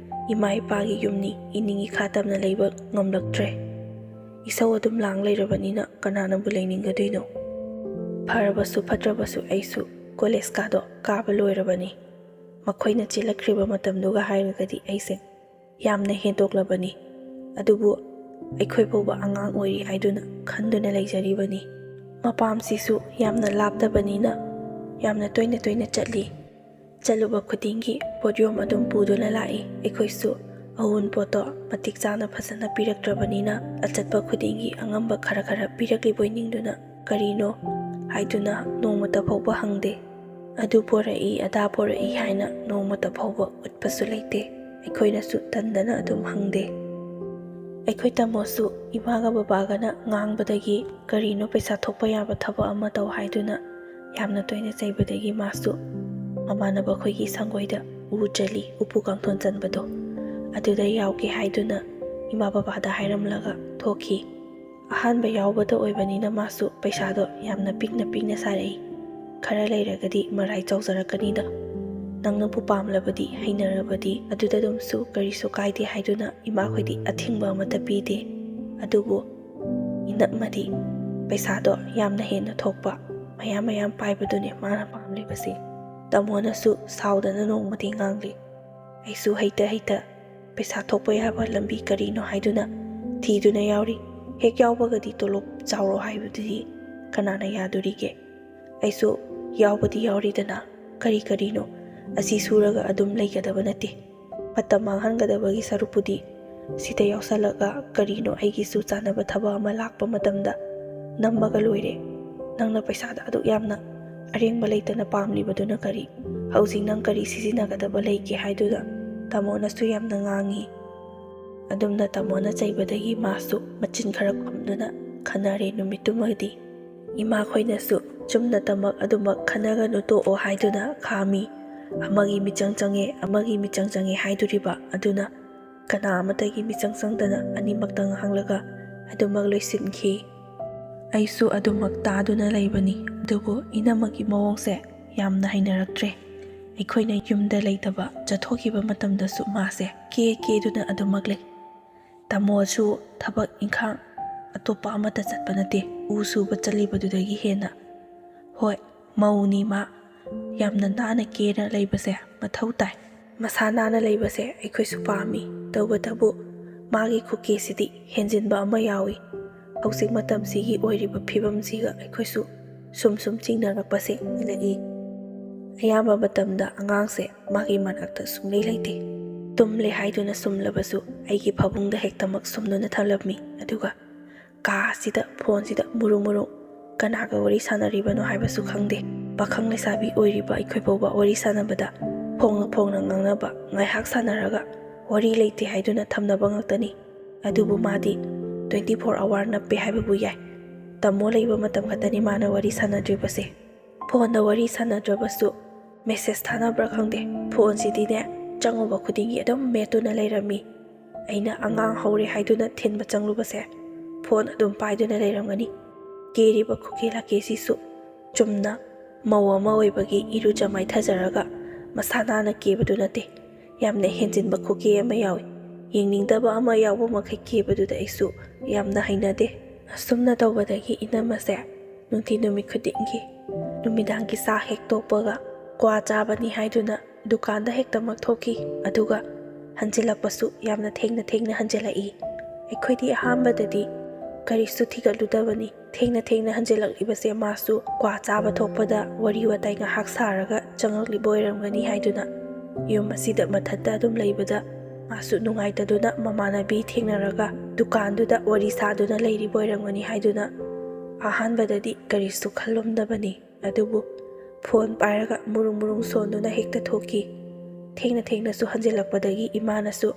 ima ipagi yumni iningi khatamna leiba ngamlaktre isau adum lang leirabanina kanana bu leiningadoino pharabasu phatrabasu aisu college kado kaba loirabani makhoina chilakriba matamduga hairagadi aise yamna hendoklabani adubu aikhoi phawba angang oiri haiduna khanduna leijaribani mapam sisu yamna laptabanina yamna toina chatli chaluba khudingi podium adum puduna lai aikhoisu ahun poto matik chana phasana piraktrabanina achatpa khudingi angamba khara pirakli boiningduna karino haiduna nongmata phawba hangde adu porai ada porai haina nongmata phawba utpasu leite aikhoina su tandana adum hangde aikhoi tamosu imaga babagana ngangbadagi karino paisa thokpa yaba thaba ama taw haiduna yamna toina chaibadagi masu mamanaba khoigi sangoida ujali upu kangthon chanbado aduda yawke haiduna ima babada hairamlaga thoki ahanba yawbada oibanina masu paisa do yamna pikna sarai khara leiragadi marai chawjarakanida nangna bu pamlabadi hainarabadi aduda dumsu karisu kaide haiduna ima khoidi athingba amata pide adubu inakmadi paisa do yamna henna thokpa mayam paibadune mana pamlibase tamona su saudana nongmati ngangli aisu heita paisa thokpa yaba lambi karino haiduna thiduna yawri hek yawbagadi tolop chawro haibudi kanana yadurige aisu yawbadi yawridana karino asi suraga adum leigadaba nate patam manghangadabagi sarupudi sita yawsalaga karino aigi su chanaba thaba ama lakpa matamda nambaga loire nangna paisa da adu yamna arengba leitana pamlibaduna kari housing nang kari sisinagadaba leike haiduna tamona su yamna ngangi adumna tamona chaibadagi masu machin khara khumduna khanare numitumadi ima khoina su chumna tamak adumak khanaga nuto o haiduna khami amagi michang change haiduriba aduna kana amatagi michang changdana animaktang hanglaga adumak loisinki aisu adumak taduna leibani adubu inamagi mawongse yamna hainaraktre aikhoina yumda leitaba chathokiba matamda su mase ke duna adumak lei tamosu thabak inkhang atopa amata chatpanate usu bachali badudagi hena hoi ꯃꯧꯅꯤ ꯃꯥ ꯌꯥꯝꯅ ꯅꯥꯟꯅ ꯀꯦꯅ ꯂꯩꯕꯁꯦ ꯃꯊꯧ ꯇꯥꯏ꯫ ꯃꯁꯥ ꯅꯥꯟꯅ ꯂꯩꯕꯁꯦ ꯑꯩꯈꯣꯏꯁꯨ ꯄꯥꯝꯃꯤ꯫ ꯇꯧꯕꯇꯕꯨ ꯃꯥꯒꯤ ꯈꯨꯀꯦꯁꯤꯗꯤ ꯍꯦꯟꯖꯤꯟꯕ ꯑꯃ ꯌꯥꯎꯏ꯫ ꯍꯧꯖꯤꯛ ꯃꯇꯝꯁꯤꯒꯤ ꯑꯣꯏꯔꯤꯕ ꯐꯤꯕꯝꯁꯤꯒ ꯑꯩꯈꯣꯏꯁꯨ ꯁꯨꯝ ꯆꯤꯡꯅꯔꯛꯄꯁꯦ ꯎꯠꯂꯛꯏ꯫ ꯑꯌꯥꯝꯕ ꯃꯇꯝꯗ ꯑꯉꯥꯡꯁꯦ ꯃꯥꯒꯤ ꯃꯅꯥꯛꯇ ꯁꯨꯡꯂꯩ ꯂꯩꯇꯦ꯫ ꯇꯨꯝꯂꯦ ꯍꯥꯏꯗꯨꯅ ꯁꯨꯝꯂꯕꯁꯨ ꯑꯩꯒꯤ ꯐꯃꯨꯡꯗ ꯍꯦꯛꯇꯃꯛ ꯁꯨꯝꯗꯨꯅ ꯊꯝꯂꯝꯃꯤ꯫ ꯑꯗꯨꯒ ꯀꯥ ꯑꯁꯤꯗ ꯐꯣꯟꯁꯤꯗ ꯃꯨꯔꯨ ꯀꯅꯥꯒ ꯋꯥꯔꯤ ꯁꯥꯟꯅꯔꯤꯕꯅꯣ ꯍꯥꯏꯕꯁꯨ ꯈꯪꯗꯦ꯫ ꯄꯥꯈꯪ ꯂꯩꯁꯥꯕꯤ ꯑꯣꯏꯔꯤꯕ ꯑꯩꯈꯣꯏ ꯐꯥꯎꯕ ꯋꯥꯔꯤ ꯁꯥꯟꯅꯕꯗ ꯐꯣꯡꯅ ꯉꯥꯡꯅꯕ, ꯉꯥꯏꯍꯥꯛ ꯁꯥꯟꯅꯔꯒ ꯋꯥꯔꯤ ꯂꯩꯇꯦ ꯍꯥꯏꯗꯨꯅ ꯊꯝꯅꯕ ꯉꯥꯛꯇꯅꯤ꯫ ꯑꯗꯨꯕꯨ ꯃꯥꯗꯤ 24 ꯑꯋꯥꯔ ꯅꯞꯄꯦ ꯍꯥꯏꯕꯕꯨ ꯌꯥꯏ꯫ ꯇꯝꯃꯣ ꯂꯩꯕ ꯃꯇꯝ ꯈꯛꯇꯅꯤ ꯃꯥꯅ ꯋꯥꯔꯤ ꯁꯥꯟꯅꯗ꯭ꯔꯤꯕꯁꯦ꯫ ꯐꯣꯟꯗ ꯋꯥꯔꯤ ꯁꯥꯟꯅꯗ꯭ꯔꯕꯁꯨ ꯃꯦꯁꯦꯖ ꯊꯥꯅꯕ꯭ꯔꯥ ꯈꯪꯗꯦ, ꯐꯣꯟꯁꯤꯗꯤꯅꯦ ꯆꯪꯉꯨꯕ ꯈꯨꯗꯤꯡꯒꯤ ꯑꯗꯨꯝ ꯃꯦꯠꯇꯨꯅ ꯂꯩꯔꯝꯃꯤ꯫ ꯑꯩꯅ ꯑꯉꯥꯡ ꯍꯧꯔꯦ ꯍꯥꯏꯗꯨꯅ ꯊꯤꯟꯕ ꯆꯪꯂꯨꯕꯁꯦ ꯐꯣꯟ ꯑꯗꯨꯝ パイꯗꯨꯅ ꯂꯩꯔꯝꯒꯅꯤ꯫ ꯀꯦꯔꯤꯕ ꯈꯨꯀꯦ ꯂꯥꯀꯦꯁꯤꯁꯨ ꯆꯨꯝꯅ ꯃꯧ ꯑꯃ ꯑꯣꯏꯕꯒꯤ ꯏꯔꯨꯖ ꯃꯥꯏꯊꯖꯔꯒ ꯃꯁꯥ ꯅꯥꯟꯅ ꯀꯦꯕꯗꯨ ꯅꯠꯇꯦ꯫ ꯌꯥꯝꯅ ꯍꯦꯟꯖꯤꯟꯕ ꯈꯨꯀꯦ ꯑꯃ ꯌꯥꯎꯏ꯫ ꯌꯦꯡꯅꯤꯡꯗꯕ ꯑꯃ ꯌꯥꯎꯕ ꯃꯈꯩ ꯀꯦꯕꯗꯨꯗ ꯑꯩꯁꯨ ꯌꯥꯝꯅ ꯍꯩꯅꯗꯦ꯫ ꯑꯁꯨꯝꯅ ꯇꯧꯕꯗꯒꯤ ꯏꯅꯝꯃꯁꯦ ꯅꯨꯃꯤꯠ ꯈꯨꯗꯤꯡꯒꯤ ꯅꯨꯃꯤꯗꯥꯡꯒꯤ ꯆꯥꯛ ꯍꯦꯛ ꯇꯣꯛꯄꯒ ꯀ꯭ꯋꯥ ꯆꯥꯕꯅꯤ ꯍꯥꯏꯗꯨꯅ ꯗꯨꯀꯥꯟꯗ ꯍꯦꯛꯇꯃꯛ ꯊꯣꯛꯈꯤ꯫ ꯑꯗꯨꯒ ꯍꯟꯖꯤꯜꯂꯛꯄꯁꯨ ꯌꯥꯝꯅ ꯊꯦꯡꯅ ꯍꯟꯖꯤꯜꯂꯛꯏ꯫ ꯑꯩꯈꯣꯏꯗꯤ ꯑꯍꯥꯟꯕꯗꯗꯤ ꯀꯔꯤꯁꯨ ꯊꯤꯒꯠꯂꯨꯗꯕꯅꯤ꯫ ꯊꯦꯡꯅ ꯍꯟꯖꯤꯜꯂꯛꯂꯤꯕꯁꯦ ꯃꯥꯁꯨ ꯀ꯭ꯋꯥ ꯆꯥꯕ ꯊꯣꯛꯄꯗ ꯋꯥꯔꯤ ꯋꯥꯇꯥꯏ ꯉꯥꯏꯍꯥꯛ ꯁꯥꯔꯒ ꯆꯪꯉꯛꯂꯤꯕ ꯑꯣꯏꯔꯝꯒꯅꯤ ꯍꯥꯏꯗꯨꯅ ꯌꯨꯝ ꯑꯁꯤꯗ ꯃꯊꯟꯇ ꯑꯗꯨꯝ ꯂꯩꯕꯗ ꯃꯥꯁꯨ ꯅꯨꯡꯉꯥꯏꯇꯗꯨꯅ ꯃꯃꯥꯟꯅꯕꯤ ꯊꯦꯡꯅꯔꯒ ꯗꯨꯀꯥꯟꯗꯨꯗ ꯋꯥꯔꯤ ꯁꯥꯗꯨꯅ ꯂꯩꯔꯤꯕ ꯑꯣꯏꯔꯝꯒꯅꯤ ꯍꯥꯏꯗꯨꯅ ꯑꯍꯥꯟꯕꯗꯗꯤ ꯀꯔꯤꯁꯨ ꯈꯜꯂꯝꯗꯕꯅꯤ꯫ ꯑꯗꯨꯕꯨ ꯐꯣꯟ ꯄꯥꯏꯔꯒ ꯃꯨꯔꯨꯝ ꯁꯣꯟꯗꯨꯅ ꯍꯦꯛꯇ ꯊꯣꯛꯈꯤ꯫ ꯊꯦꯡꯅꯁꯨ ꯍꯟꯖꯤꯜꯂꯛꯄꯗꯒꯤ ꯏꯃꯥꯅꯁꯨ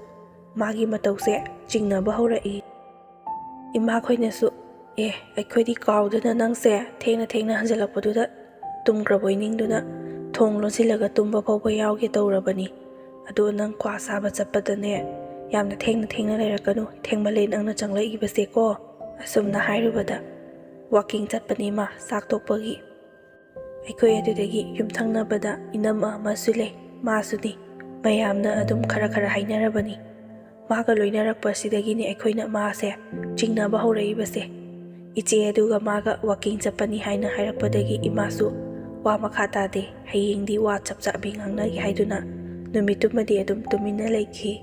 ꯃꯥꯒꯤ ꯃꯇꯧꯁꯦ ꯆꯤꯡꯅꯕ ꯍꯧꯔꯛꯏ꯫ ꯏꯃꯥꯈꯣꯏꯅꯁꯨ ꯑꯩꯈꯣꯏꯗꯤ ꯀꯥꯎꯗꯅ ꯅꯪꯁꯦ ꯊꯦꯡꯅ ꯍꯟꯖꯤꯜꯂꯛꯄꯗꯨꯗ ꯇꯨꯝꯈ꯭ꯔꯕꯣꯏ ꯅꯤꯡꯗꯨꯅ ꯊꯣꯡ ꯂꯣꯟꯁꯤꯜꯂꯒ ꯇꯨꯝꯕ ꯐꯥꯎꯕ ꯌꯥꯎꯒꯦ ꯇꯧꯔꯕꯅꯤ꯫ ꯑꯗꯣ ꯅꯪ ꯀ꯭ꯋꯥ ꯆꯥꯕ ꯆꯠꯄꯗꯅꯦ ꯌꯥꯝꯅ ꯊꯦꯡꯅ ꯂꯩꯔꯛꯀꯅꯨ, ꯊꯦꯡꯃꯜꯂꯦ ꯅꯪꯅ ꯆꯪꯂꯛꯏꯕꯁꯦꯀꯣ꯫ ꯑꯁꯨꯝꯅ ꯍꯥꯏꯔꯨꯕꯗ ꯋꯥꯀꯤꯡ ꯆꯠꯄꯅꯤ ꯃꯥ ꯆꯥꯛ ꯇꯣꯛꯄꯒꯤ꯫ ꯑꯩꯈꯣꯏ ꯑꯗꯨꯗꯒꯤ ꯌꯨꯝꯊꯪꯅꯕꯗ ꯏꯅꯝꯃ ꯑꯃꯁꯨ ꯂꯩ, ꯃꯥꯁꯨꯅꯤ꯫ ꯃꯌꯥꯝꯅ ꯑꯗꯨꯝ ꯈꯔ ꯍꯥꯏꯅꯔꯕꯅꯤ꯫ ꯃꯥꯒ ꯂꯣꯏꯅꯔꯛꯄꯁꯤꯗꯒꯤꯅꯤ ꯑꯩꯈꯣꯏꯅ ꯃꯥꯁꯦ ꯆꯤꯡꯅꯕ ꯍꯧꯔꯛꯏꯕꯁꯦ꯫ ꯏꯆꯦ ꯑꯗꯨꯒ ꯃꯥꯒ ꯋꯥꯀꯤꯡ ꯆꯠꯄꯅꯤ ꯍꯥꯏꯅ ꯍꯥꯏꯔꯛꯄꯗꯒꯤ ꯏꯃꯥꯁꯨ ꯋꯥ ꯃꯈꯥ ꯇꯥꯗꯦ꯫ ꯍꯌꯦꯡꯗꯤ ꯋꯥ ꯆꯞ ꯆꯥꯕꯤ ꯉꯥꯡꯅꯒꯦ ꯍꯥꯏꯗꯨꯅ ꯅꯨꯃꯤꯠꯇꯨꯃꯗꯤ ꯑꯗꯨꯝ ꯇꯨꯃꯤꯟꯅ ꯂꯩꯈꯤ꯫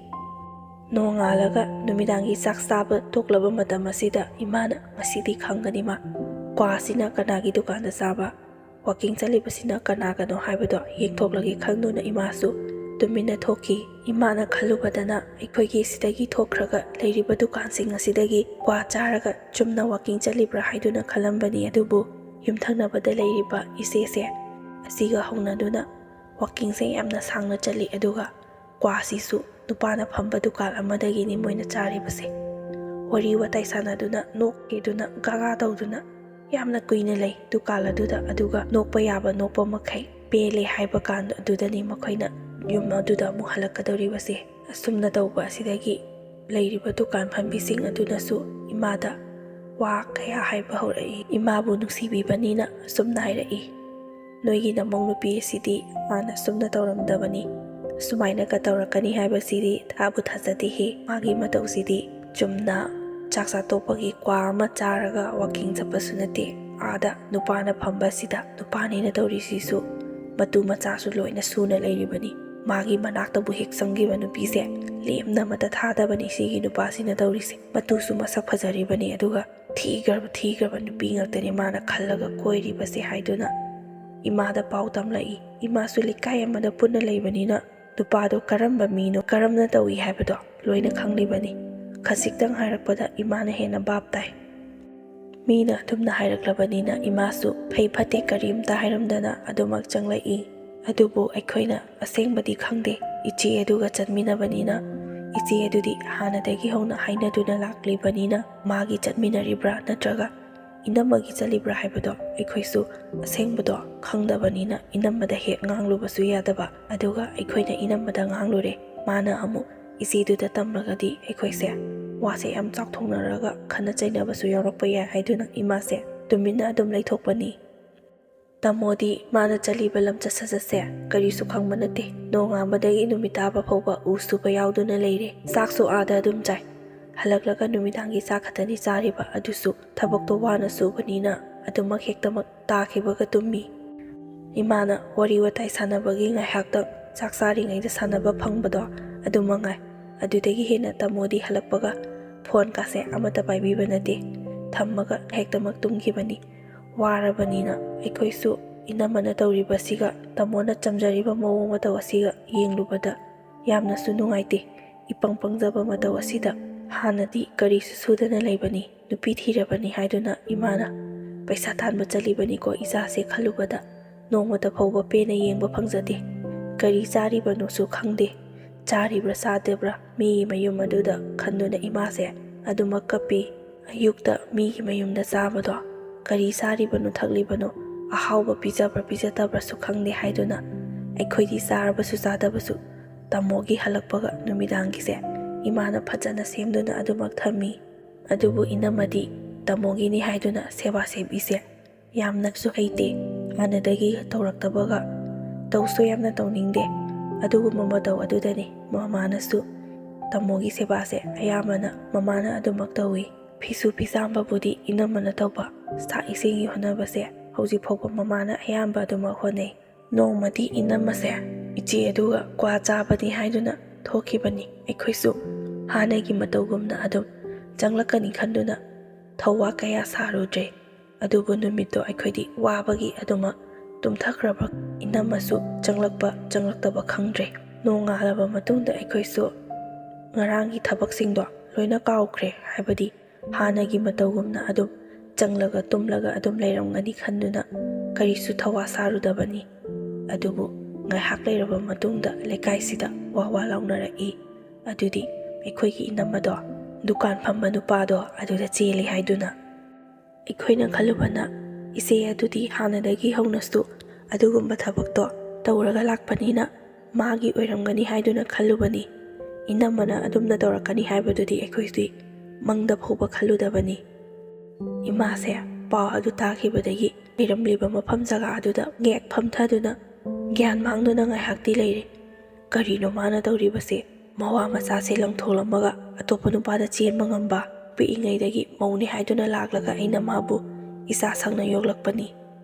ꯅꯣꯡꯉꯥꯜꯂꯒ ꯅꯨꯃꯤꯗꯥꯡꯒꯤ ꯆꯥꯛ ꯆꯥꯕ ꯇꯣꯛꯂꯕ ꯃꯇꯝ ꯑꯁꯤꯗ ꯏꯃꯥꯅ ꯉꯁꯤꯗꯤ ꯈꯪꯒꯅꯤ ꯃꯥ ꯀ꯭ꯋꯥꯁꯤꯅ ꯀꯅꯥꯒꯤ ꯗꯨꯀꯥꯟꯗ ꯆꯥꯕ, ꯋꯥꯀꯤꯡ ꯆꯠꯂꯤꯕꯁꯤꯅ ꯀꯅꯥꯒꯅꯣ ꯍꯥꯏꯕꯗꯣ ꯌꯦꯡꯊꯣꯛꯂꯒꯦ ꯈꯪꯗꯨꯅ ꯏꯃꯥꯁꯨ ꯇꯨꯃꯤꯟꯅ ꯊꯣꯛꯈꯤ꯫ ꯏꯃꯥꯅ ꯈꯜꯂꯨꯕꯗꯅ ꯑꯩꯈꯣꯏꯒꯤ ꯁꯤꯗꯒꯤ ꯊꯣꯛꯈ꯭ꯔꯒ ꯂꯩꯔꯤꯕ ꯗꯨꯀꯥꯟꯁꯤꯡ ꯑꯁꯤꯗꯒꯤ ꯀ꯭ꯋꯥ ꯆꯥꯔꯒ ꯆꯨꯝꯅ ꯋꯥꯀꯤꯡ ꯆꯠꯂꯤꯕ꯭ꯔꯥ ꯍꯥꯏꯗꯨꯅ ꯈꯜꯂꯝꯕꯅꯤ꯫ ꯑꯗꯨꯕꯨ ꯌꯨꯝꯊꯪꯅꯕꯗ ꯂꯩꯔꯤꯕ ꯏꯆꯦꯁꯦ ꯑꯁꯤꯒ ꯍꯧꯅꯗꯨꯅ ꯋꯥꯀꯤꯡꯁꯦ ꯌꯥꯝꯅ ꯁꯥꯡꯅ ꯆꯠꯂꯤ꯫ ꯑꯗꯨꯒ ꯀ꯭ꯋꯥꯁꯤꯁꯨ ꯅꯨꯄꯥꯅ ꯐꯝꯕ ꯗꯨꯀꯥꯟ ꯑꯃꯗꯒꯤꯅꯤ ꯃꯣꯏꯅ ꯆꯥꯔꯤꯕꯁꯦ꯫ ꯋꯥꯔꯤ ꯋꯥꯇꯥꯏ ꯁꯥꯟꯅꯗꯨꯅ ꯅꯣꯛꯈꯤꯗꯨꯅ ꯒꯥꯒꯥ ꯇꯧꯗꯨꯅ ꯌꯥꯝꯅ ꯀꯨꯏꯅ ꯂꯩ ꯗꯨꯀꯥꯟ ꯑꯗꯨꯗ꯫ ꯑꯗꯨꯒ ꯅꯣꯛꯄ ꯌꯥꯕ ꯅꯣꯛꯄ ꯃꯈꯩ ꯄꯦꯜꯂꯦ ꯍꯥꯏꯕ ꯀꯥꯟꯗ ꯑꯗꯨꯗꯅꯤ ꯃꯈꯣꯏꯅ ꯌꯨꯝ ꯑꯗꯨꯗ ꯑꯃꯨꯛ ꯍꯜꯂꯛꯀꯗꯧꯔꯤꯕꯁꯦ꯫ ꯑꯁꯨꯝꯅ ꯇꯧꯕ ꯑꯁꯤꯗꯒꯤ ꯂꯩꯔꯤꯕ ꯗꯨꯀꯥꯟ ꯐꯝꯕꯤꯁꯤꯡ ꯑꯗꯨꯅꯁꯨ ꯏꯃꯥꯗ ꯋꯥ ꯀꯌꯥ ꯍꯥꯏꯕ ꯍꯧꯔꯛꯏ꯫ ꯏꯃꯥꯕు ꯅꯨꯡꯁꯤꯕꯤꯕꯅꯤꯅ ꯑꯁꯨꯝꯅ ꯍꯥꯏꯔꯛꯏ, ꯅꯣꯏꯒꯤ ꯅꯃꯧ ꯅꯨꯄꯤ ꯑꯁꯤꯗꯤ ꯍꯥꯟꯅ ꯁꯨꯝꯅ ꯇꯧꯔꯝꯗꯕꯅꯤ, ꯁꯨꯃꯥꯏꯅꯒ ꯇꯧꯔꯛꯀꯅꯤ ꯍꯥꯏꯕꯁꯤꯗꯤ ꯊꯥꯕꯨ ꯊꯥꯖꯗꯦꯍꯦ꯫ ꯃꯥꯒꯤ ꯃꯇꯧꯁꯤꯗꯤ ꯆꯨꯝꯅ ꯆꯥꯛ ꯆꯥꯇꯣꯛꯄꯒꯤ ꯀ꯭ꯋꯥ ꯑꯃ ꯆꯥꯔꯒ ꯋꯥꯀꯤꯡ ꯆꯠꯄꯁꯨ ꯅꯠꯇꯦ, ꯑꯥꯗ ꯅꯨꯄꯥꯅ ꯐꯝꯕꯁꯤꯗ ꯅꯨꯄꯥꯅꯤꯅ ꯇꯧꯔꯤꯁꯤꯁꯨ ꯃꯇꯨ ꯃꯆꯥꯁꯨ ꯂꯣꯏꯅ ꯁꯨꯅ ꯂꯩꯔꯤꯕꯅꯤ꯫ ꯃꯥꯒꯤ ꯃꯅꯥꯛꯇꯕꯨ ꯍꯦꯛ ꯆꯪꯈꯤꯕ ꯅꯨꯄꯤꯁꯦ ꯂꯦꯝꯅ ꯑꯃꯇ ꯊꯥꯗꯕꯅꯤ ꯁꯤꯒꯤ ꯅꯨꯄꯥꯁꯤꯅ ꯇꯧꯔꯤꯁꯦ꯫ ꯃꯇꯨꯁꯨ ꯃꯁꯛ ꯐꯖꯔꯤꯕꯅꯤ, ꯑꯗꯨꯒ ꯊꯤꯈ꯭ꯔꯕ ꯅꯨꯄꯤ ꯉꯥꯛꯇꯅꯤ ꯃꯥꯅ ꯈꯜꯂꯒ ꯀꯣꯏꯔꯤꯕꯁꯦ ꯍꯥꯏꯗꯨꯅ ꯏꯃꯥꯗ ꯄꯥꯎ ꯇꯝꯂꯛꯏ꯫ ꯏꯃꯥꯁꯨ ꯂꯩꯀꯥꯏ ꯑꯃꯗ ꯄꯨꯟꯅ ꯂꯩꯕꯅꯤꯅ ꯅꯨꯄꯥꯗꯣ ꯀꯔꯝꯕ ꯃꯤꯅꯣ, ꯀꯔꯝꯅ ꯇꯧꯏ ꯍꯥꯏꯕꯗꯣ ꯂꯣꯏꯅ ꯈꯪꯂꯤꯕꯅꯤ꯫ ꯈꯖꯤꯛꯇꯪ ꯍꯥꯏꯔꯛꯄꯗ ꯏꯃꯥꯅ ꯍꯦꯟꯅ ꯚꯥꯞ ꯇꯥꯏ꯫ ꯃꯤꯅ ꯑꯗꯨꯝꯅ ꯍꯥꯏꯔꯛꯂꯕꯅꯤꯅ ꯏꯃꯥꯁꯨ ꯐꯩ ꯐꯠꯇꯦ ꯀꯔꯤꯝꯇ ꯍꯥꯏꯔꯝꯗꯅ ꯑꯗꯨꯃꯛ ꯆꯪꯂꯛꯏ꯫ ꯑꯗꯨꯕꯨ ꯑꯩꯈꯣꯏꯅ ꯑꯁꯦꯡꯕꯗꯤ ꯈꯪꯗꯦ꯫ ꯏꯆꯦ ꯑꯗꯨꯒ ꯆꯠꯃꯤꯟꯅꯕꯅꯤꯅ ꯏꯆꯦ ꯑꯗꯨꯗꯤ ꯍꯥꯟꯅꯗꯒꯤ ꯍꯧꯅ ꯍꯥꯏꯅꯗꯨꯅ ꯂꯥꯛꯂꯤꯕꯅꯤꯅ ꯃꯥꯒꯤ ꯆꯠꯃꯤꯟꯅꯔꯤꯕ꯭ꯔꯥ ꯅꯠꯇ꯭ꯔꯒ ꯏꯅꯝꯃꯒꯤ ꯆꯠꯂꯤꯕ꯭ꯔꯥ ꯍꯥꯏꯕꯗꯣ ꯑꯩꯈꯣꯏꯁꯨ ꯑꯁꯦꯡꯕꯗꯣ ꯈꯪꯗꯕꯅꯤꯅ ꯏꯅꯝꯃꯗ ꯍꯦꯛ ꯉꯥꯡꯂꯨꯕꯁꯨ ꯌꯥꯗꯕ꯫ ꯑꯗꯨꯒ ꯑꯩꯈꯣꯏꯅ ꯏꯅꯝꯃꯗ ꯉꯥꯡꯂꯨꯔꯦ, ꯃꯥꯅ ꯑꯃꯨꯛ ꯏꯆꯦꯗꯨꯗ ꯇꯝꯂꯒꯗꯤ ꯑꯩꯈꯣꯏꯁꯦ ꯋꯥꯁꯦ ꯌꯥꯝ ꯆꯥꯎꯊꯣꯛꯅꯔꯒ ꯈꯟꯅ ꯆꯩꯅꯕꯁꯨ ꯌꯥꯎꯔꯛꯄ ꯌꯥꯏ ꯍꯥꯏꯗꯨꯅ ꯏꯃꯥꯁꯦ ꯇꯨꯃꯤꯟꯅ ꯑꯗꯨꯝ ꯂꯩꯊꯣꯛꯄꯅꯤ꯫ ꯇꯥꯃꯣꯗꯤ ꯃꯥꯅ ꯆꯠꯂꯤꯕ ꯂꯝꯆꯠ ꯁꯥꯖꯠꯁꯦ ꯀꯔꯤꯁꯨ ꯈꯪꯕ ꯅꯠꯇꯦ꯫ ꯅꯣꯡꯉꯥꯟꯕꯗꯒꯤ ꯅꯨꯃꯤꯠ ꯇꯥꯕ ꯐꯥꯎꯕ ꯎ ꯁꯨꯕ ꯌꯥꯎꯗꯨꯅ ꯂꯩꯔꯦ꯫ ꯆꯥꯛꯁꯨ ꯑꯥꯗ ꯑꯗꯨꯝ ꯆꯥꯏ꯫ ꯍꯜꯂꯛꯂꯒ ꯅꯨꯃꯤꯗꯥꯡꯒꯤ ꯆꯥꯛ ꯈꯛꯇꯅꯤ ꯆꯥꯔꯤꯕ, ꯑꯗꯨꯁꯨ ꯊꯕꯛꯇꯣ ꯋꯥꯅ ꯁꯨꯕꯅꯤꯅ ꯑꯗꯨꯃꯛ ꯍꯦꯛꯇꯃꯛ ꯇꯥꯈꯤꯕꯒ ꯇꯨꯝꯃꯤ꯫ ꯏꯃꯥꯅ ꯋꯥꯔꯤ ꯋꯥꯇꯥꯏ ꯁꯥꯟꯅꯕꯒꯤ ꯉꯥꯏꯍꯥꯛꯇꯪ ꯆꯥꯛ ꯆꯥꯔꯤꯉꯩꯗ ꯁꯥꯟꯅꯕ ꯐꯪꯕꯗꯣ ꯑꯗꯨ ꯃꯉꯥꯏ꯫ ꯑꯗꯨꯗꯒꯤ ꯍꯦꯟꯅ ꯇꯥꯃꯣꯗꯤ ꯍꯜꯂꯛꯄꯒ ꯐꯣꯟꯀꯥꯁꯦ ꯑꯃꯠꯇ ꯄꯥꯏꯕꯤꯕ ꯅꯠꯇꯦ, ꯊꯝꯃꯒ ꯍꯦꯛꯇꯃꯛ ꯇꯨꯝꯈꯤꯕꯅꯤ꯫ ꯋꯥꯔꯕꯅꯤꯅ ꯑꯩꯈꯣꯏꯁꯨ ꯏꯅꯝꯃꯅ ꯇꯧꯔꯤꯕꯁꯤꯒ ꯇꯥꯃꯣꯅ ꯆꯝꯖꯔꯤꯕ ꯃꯑꯣꯡ ꯃꯇꯧ ꯑꯁꯤꯒ ꯌꯦꯡꯂꯨꯕꯗ ꯌꯥꯝꯅꯁꯨ ꯅꯨꯡꯉꯥꯏꯇꯦ꯫ ꯏꯄꯪ ꯄꯪꯖꯕ ꯃꯇꯧ ꯑꯁꯤꯗ ꯍꯥꯟꯅꯗꯤ ꯀꯔꯤꯁꯨ ꯁꯨꯗꯅ ꯂꯩꯕꯅꯤ, ꯅꯨꯄꯤ ꯊꯤꯔꯕꯅꯤ ꯍꯥꯏꯗꯨꯅ ꯏꯃꯥꯅ ꯄꯩꯁꯥ ꯇꯥꯟꯕ ꯆꯠꯂꯤꯕꯅꯤꯀꯣ ꯏꯆꯥꯁꯦ ꯈꯜꯂꯨꯕꯗ ꯅꯣꯡꯃꯇ ꯐꯥꯎꯕ ꯄꯦꯟꯅ ꯌꯦꯡꯕ ꯐꯪꯖꯗꯦ꯫ ꯀꯔꯤ ꯆꯥꯔꯤꯕꯅꯣꯁꯨ ꯈꯪꯗꯦ, ꯆꯥꯔꯤꯕ꯭ꯔꯥ ꯆꯥꯗꯕ꯭ꯔꯥ ꯃꯤꯒꯤ ꯃꯌꯨꯝ ꯑꯗꯨꯗ ꯈꯟꯗꯨꯅ ꯏꯃꯥꯁꯦ ꯑꯗꯨꯃꯛ ꯀꯞꯄꯤ꯫ ꯑꯌꯨꯛꯇ ꯃꯤꯒꯤ ꯃꯌꯨꯝꯗ ꯆꯥꯕꯗꯣ ꯀꯔꯤ ꯆꯥꯔꯤꯕꯅꯣ ꯊꯛꯂꯤꯕꯅꯣ, ꯑꯍꯥꯎꯕ ꯄꯤꯖꯕ꯭ꯔꯥ ꯄꯤꯖꯗꯕ꯭ꯔꯥꯁꯨ ꯈꯪꯗꯦ ꯍꯥꯏꯗꯨꯅ ꯑꯩꯈꯣꯏꯗꯤ ꯆꯥꯔꯕꯁꯨ ꯆꯥꯗꯕꯁꯨ ꯇꯥꯃꯣꯒꯤ ꯍꯜꯂꯛꯄꯒ ꯅꯨꯃꯤꯗꯥꯡꯒꯤꯁꯦ ꯏꯃꯥꯅ ꯐꯖꯅ ꯁꯦꯝꯗꯨꯅ ꯑꯗꯨꯃꯛ ꯊꯝꯃꯤ꯫ ꯑꯗꯨꯕꯨ ꯏꯅꯝꯃꯗꯤ ꯇꯥꯃꯣꯒꯤꯅꯤ ꯍꯥꯏꯗꯨꯅ ꯁꯦꯕꯥ ꯁꯦꯕꯤꯁꯦ ꯌꯥꯝꯅꯁꯨ ꯍꯩꯇꯦ, ꯍꯥꯟꯅꯗꯒꯤ ꯇꯧꯔꯛꯇꯕꯒ ꯇꯧꯁꯨ ꯌꯥꯝꯅ ꯇꯧꯅꯤꯡꯗꯦ꯫ ꯑꯗꯨꯒꯨꯝꯕ ꯃꯇꯧ ꯑꯗꯨꯗꯅꯤ ꯃꯃꯥꯅꯁꯨ ꯇꯥꯃꯣꯒꯤ ꯁꯦꯕꯥꯁꯦ ꯑꯌꯥꯝꯕꯅ ꯃꯃꯥꯅ ꯑꯗꯨꯃꯛ ꯇꯧꯏ꯫ ꯐꯤꯁꯨ ꯐꯤꯖꯥꯝꯕꯕꯨꯗꯤ ꯏꯅꯝꯃꯅ ꯇꯧꯕ, ꯆꯥꯛ ꯏꯁꯤꯡꯒꯤ ꯍꯣꯠꯅꯕꯁꯦ ꯍꯧꯖꯤꯛ ꯐꯥꯎꯕ ꯃꯃꯥꯅ ꯑꯌꯥꯝꯕ ꯑꯗꯨꯃꯛ ꯍꯣꯠꯅꯩ꯫ ꯅꯣꯡꯃꯗꯤ ꯏꯅꯝꯃꯁꯦ ꯏꯆꯦ ꯑꯗꯨꯒ ꯀ꯭ꯋꯥ ꯆꯥꯕꯅꯤ ꯍꯥꯏꯗꯨꯅ ꯊꯣꯛꯈꯤꯕꯅꯤ꯫ ꯑꯩꯈꯣꯏꯁꯨ ꯍꯥꯟꯅꯒꯤ ꯃꯇꯧꯒꯨꯝꯅ ꯑꯗꯨꯝ ꯆꯪꯂꯛꯀꯅꯤ ꯈꯟꯗꯨꯅ ꯊꯧꯋꯥ ꯀꯌꯥ ꯁꯥꯔꯨꯗ꯭ꯔꯦ꯫ ꯑꯗꯨꯕꯨ ꯅꯨꯃꯤꯠꯇꯣ ꯑꯩꯈꯣꯏꯗꯤ ꯋꯥꯕꯒꯤ ꯑꯗꯨꯃꯛ ꯇꯨꯝꯊꯈ꯭ꯔꯕ ꯏꯅꯝꯃꯁꯨ ꯆꯪꯂꯛꯄ ꯆꯪꯂꯛꯇꯕ ꯈꯪꯗ꯭ꯔꯦ꯫ ꯅꯣꯡꯉꯥꯜꯂꯕ ꯃꯇꯨꯡꯗ ꯑꯩꯈꯣꯏꯁꯨ ꯉꯔꯥꯡꯒꯤ ꯊꯕꯛꯁꯤꯡꯗꯣ ꯂꯣꯏꯅ ꯀꯥꯎꯈ꯭ꯔꯦ, ꯍꯥꯏꯕꯗꯤ ꯍꯥꯟꯅꯒꯤ ꯃꯇꯧꯒꯨꯝꯅ ꯑꯗꯨꯝ ꯆꯪꯂꯒ ꯇꯨꯝꯂꯒ ꯑꯗꯨꯝ ꯂꯩꯔꯝꯒꯅꯤ ꯈꯟꯗꯨꯅ ꯀꯔꯤꯁꯨ ꯊꯧꯋꯥ ꯁꯥꯔꯨꯗꯕꯅꯤ꯫ ꯑꯗꯨꯕꯨ ꯉꯥꯏꯍꯥꯛ ꯂꯩꯔꯕ ꯃꯇꯨꯡꯗ ꯂꯩꯀꯥꯏꯁꯤꯗ ꯋꯥ ꯋꯥ ꯂꯥꯎꯅꯔꯛꯏ꯫ ꯑꯗꯨꯗꯤ ꯑꯩꯈꯣꯏꯒꯤ ꯏꯅꯝꯃꯗꯣ ꯗꯨꯀꯥꯟ ꯐꯝꯕ ꯅꯨꯄꯥꯗꯣ ꯑꯗꯨꯗ ꯆꯦꯜꯂꯤ ꯍꯥꯏꯗꯨꯅ꯫ ꯑꯩꯈꯣꯏꯅ ꯈꯜꯂꯨꯕꯅ ꯏꯆꯦ ꯑꯗꯨꯗꯤ ꯍꯥꯟꯅꯗꯒꯤ ꯍꯧꯅꯁꯨ ꯑꯗꯨꯒꯨꯝꯕ ꯊꯕꯛꯇꯣ ꯇꯧꯔꯒ ꯂꯥꯛꯄꯅꯤꯅ ꯃꯥꯒꯤ ꯑꯣꯏꯔꯝꯒꯅꯤ ꯍꯥꯏꯗꯨꯅ ꯈꯜꯂꯨꯕꯅꯤ꯫ ꯏꯅꯝꯃꯅ ꯑꯗꯨꯝꯅ ꯇꯧꯔꯛꯀꯅꯤ ꯍꯥꯏꯕꯗꯨꯗꯤ ꯑꯩꯈꯣꯏꯗꯤ ꯃꯪꯗ ꯐꯥꯎꯕ ꯈꯜꯂꯨꯗꯕꯅꯤ꯫ ꯏꯃꯥꯁꯦ ꯄꯥꯎ ꯑꯗꯨ ꯇꯥꯈꯤꯕꯗꯒꯤ ꯂꯩꯔꯝꯂꯤꯕ ꯃꯐꯝ ꯖꯒꯥ ꯑꯗꯨꯗ ꯉꯦꯛ ꯐꯝꯊꯗꯨꯅ ꯒ꯭ꯌꯥꯟ ꯃꯥꯡꯗꯨꯅ ꯉꯥꯏꯍꯥꯛꯇꯤ ꯂꯩꯔꯦ꯫ ꯀꯔꯤꯅꯣ ꯃꯥꯅ ꯇꯧꯔꯤꯕꯁꯦ? ꯃꯋꯥ ꯃꯆꯥꯁꯦ ꯂꯪꯊꯣꯛꯂꯝꯃꯒ ꯑꯇꯣꯞꯄ ꯅꯨꯄꯥꯗ ꯆꯦꯟꯕ ꯉꯝꯕ? ꯄꯤꯛꯏꯉꯩꯗꯒꯤ ꯃꯧꯅꯤ ꯍꯥꯏꯗꯨꯅ ꯂꯥꯛꯂꯒ ꯑꯩꯅ ꯃꯥꯕꯨ ꯏꯆꯥ ꯁꯪꯅ ꯌꯣꯛꯂꯛꯄꯅꯤ,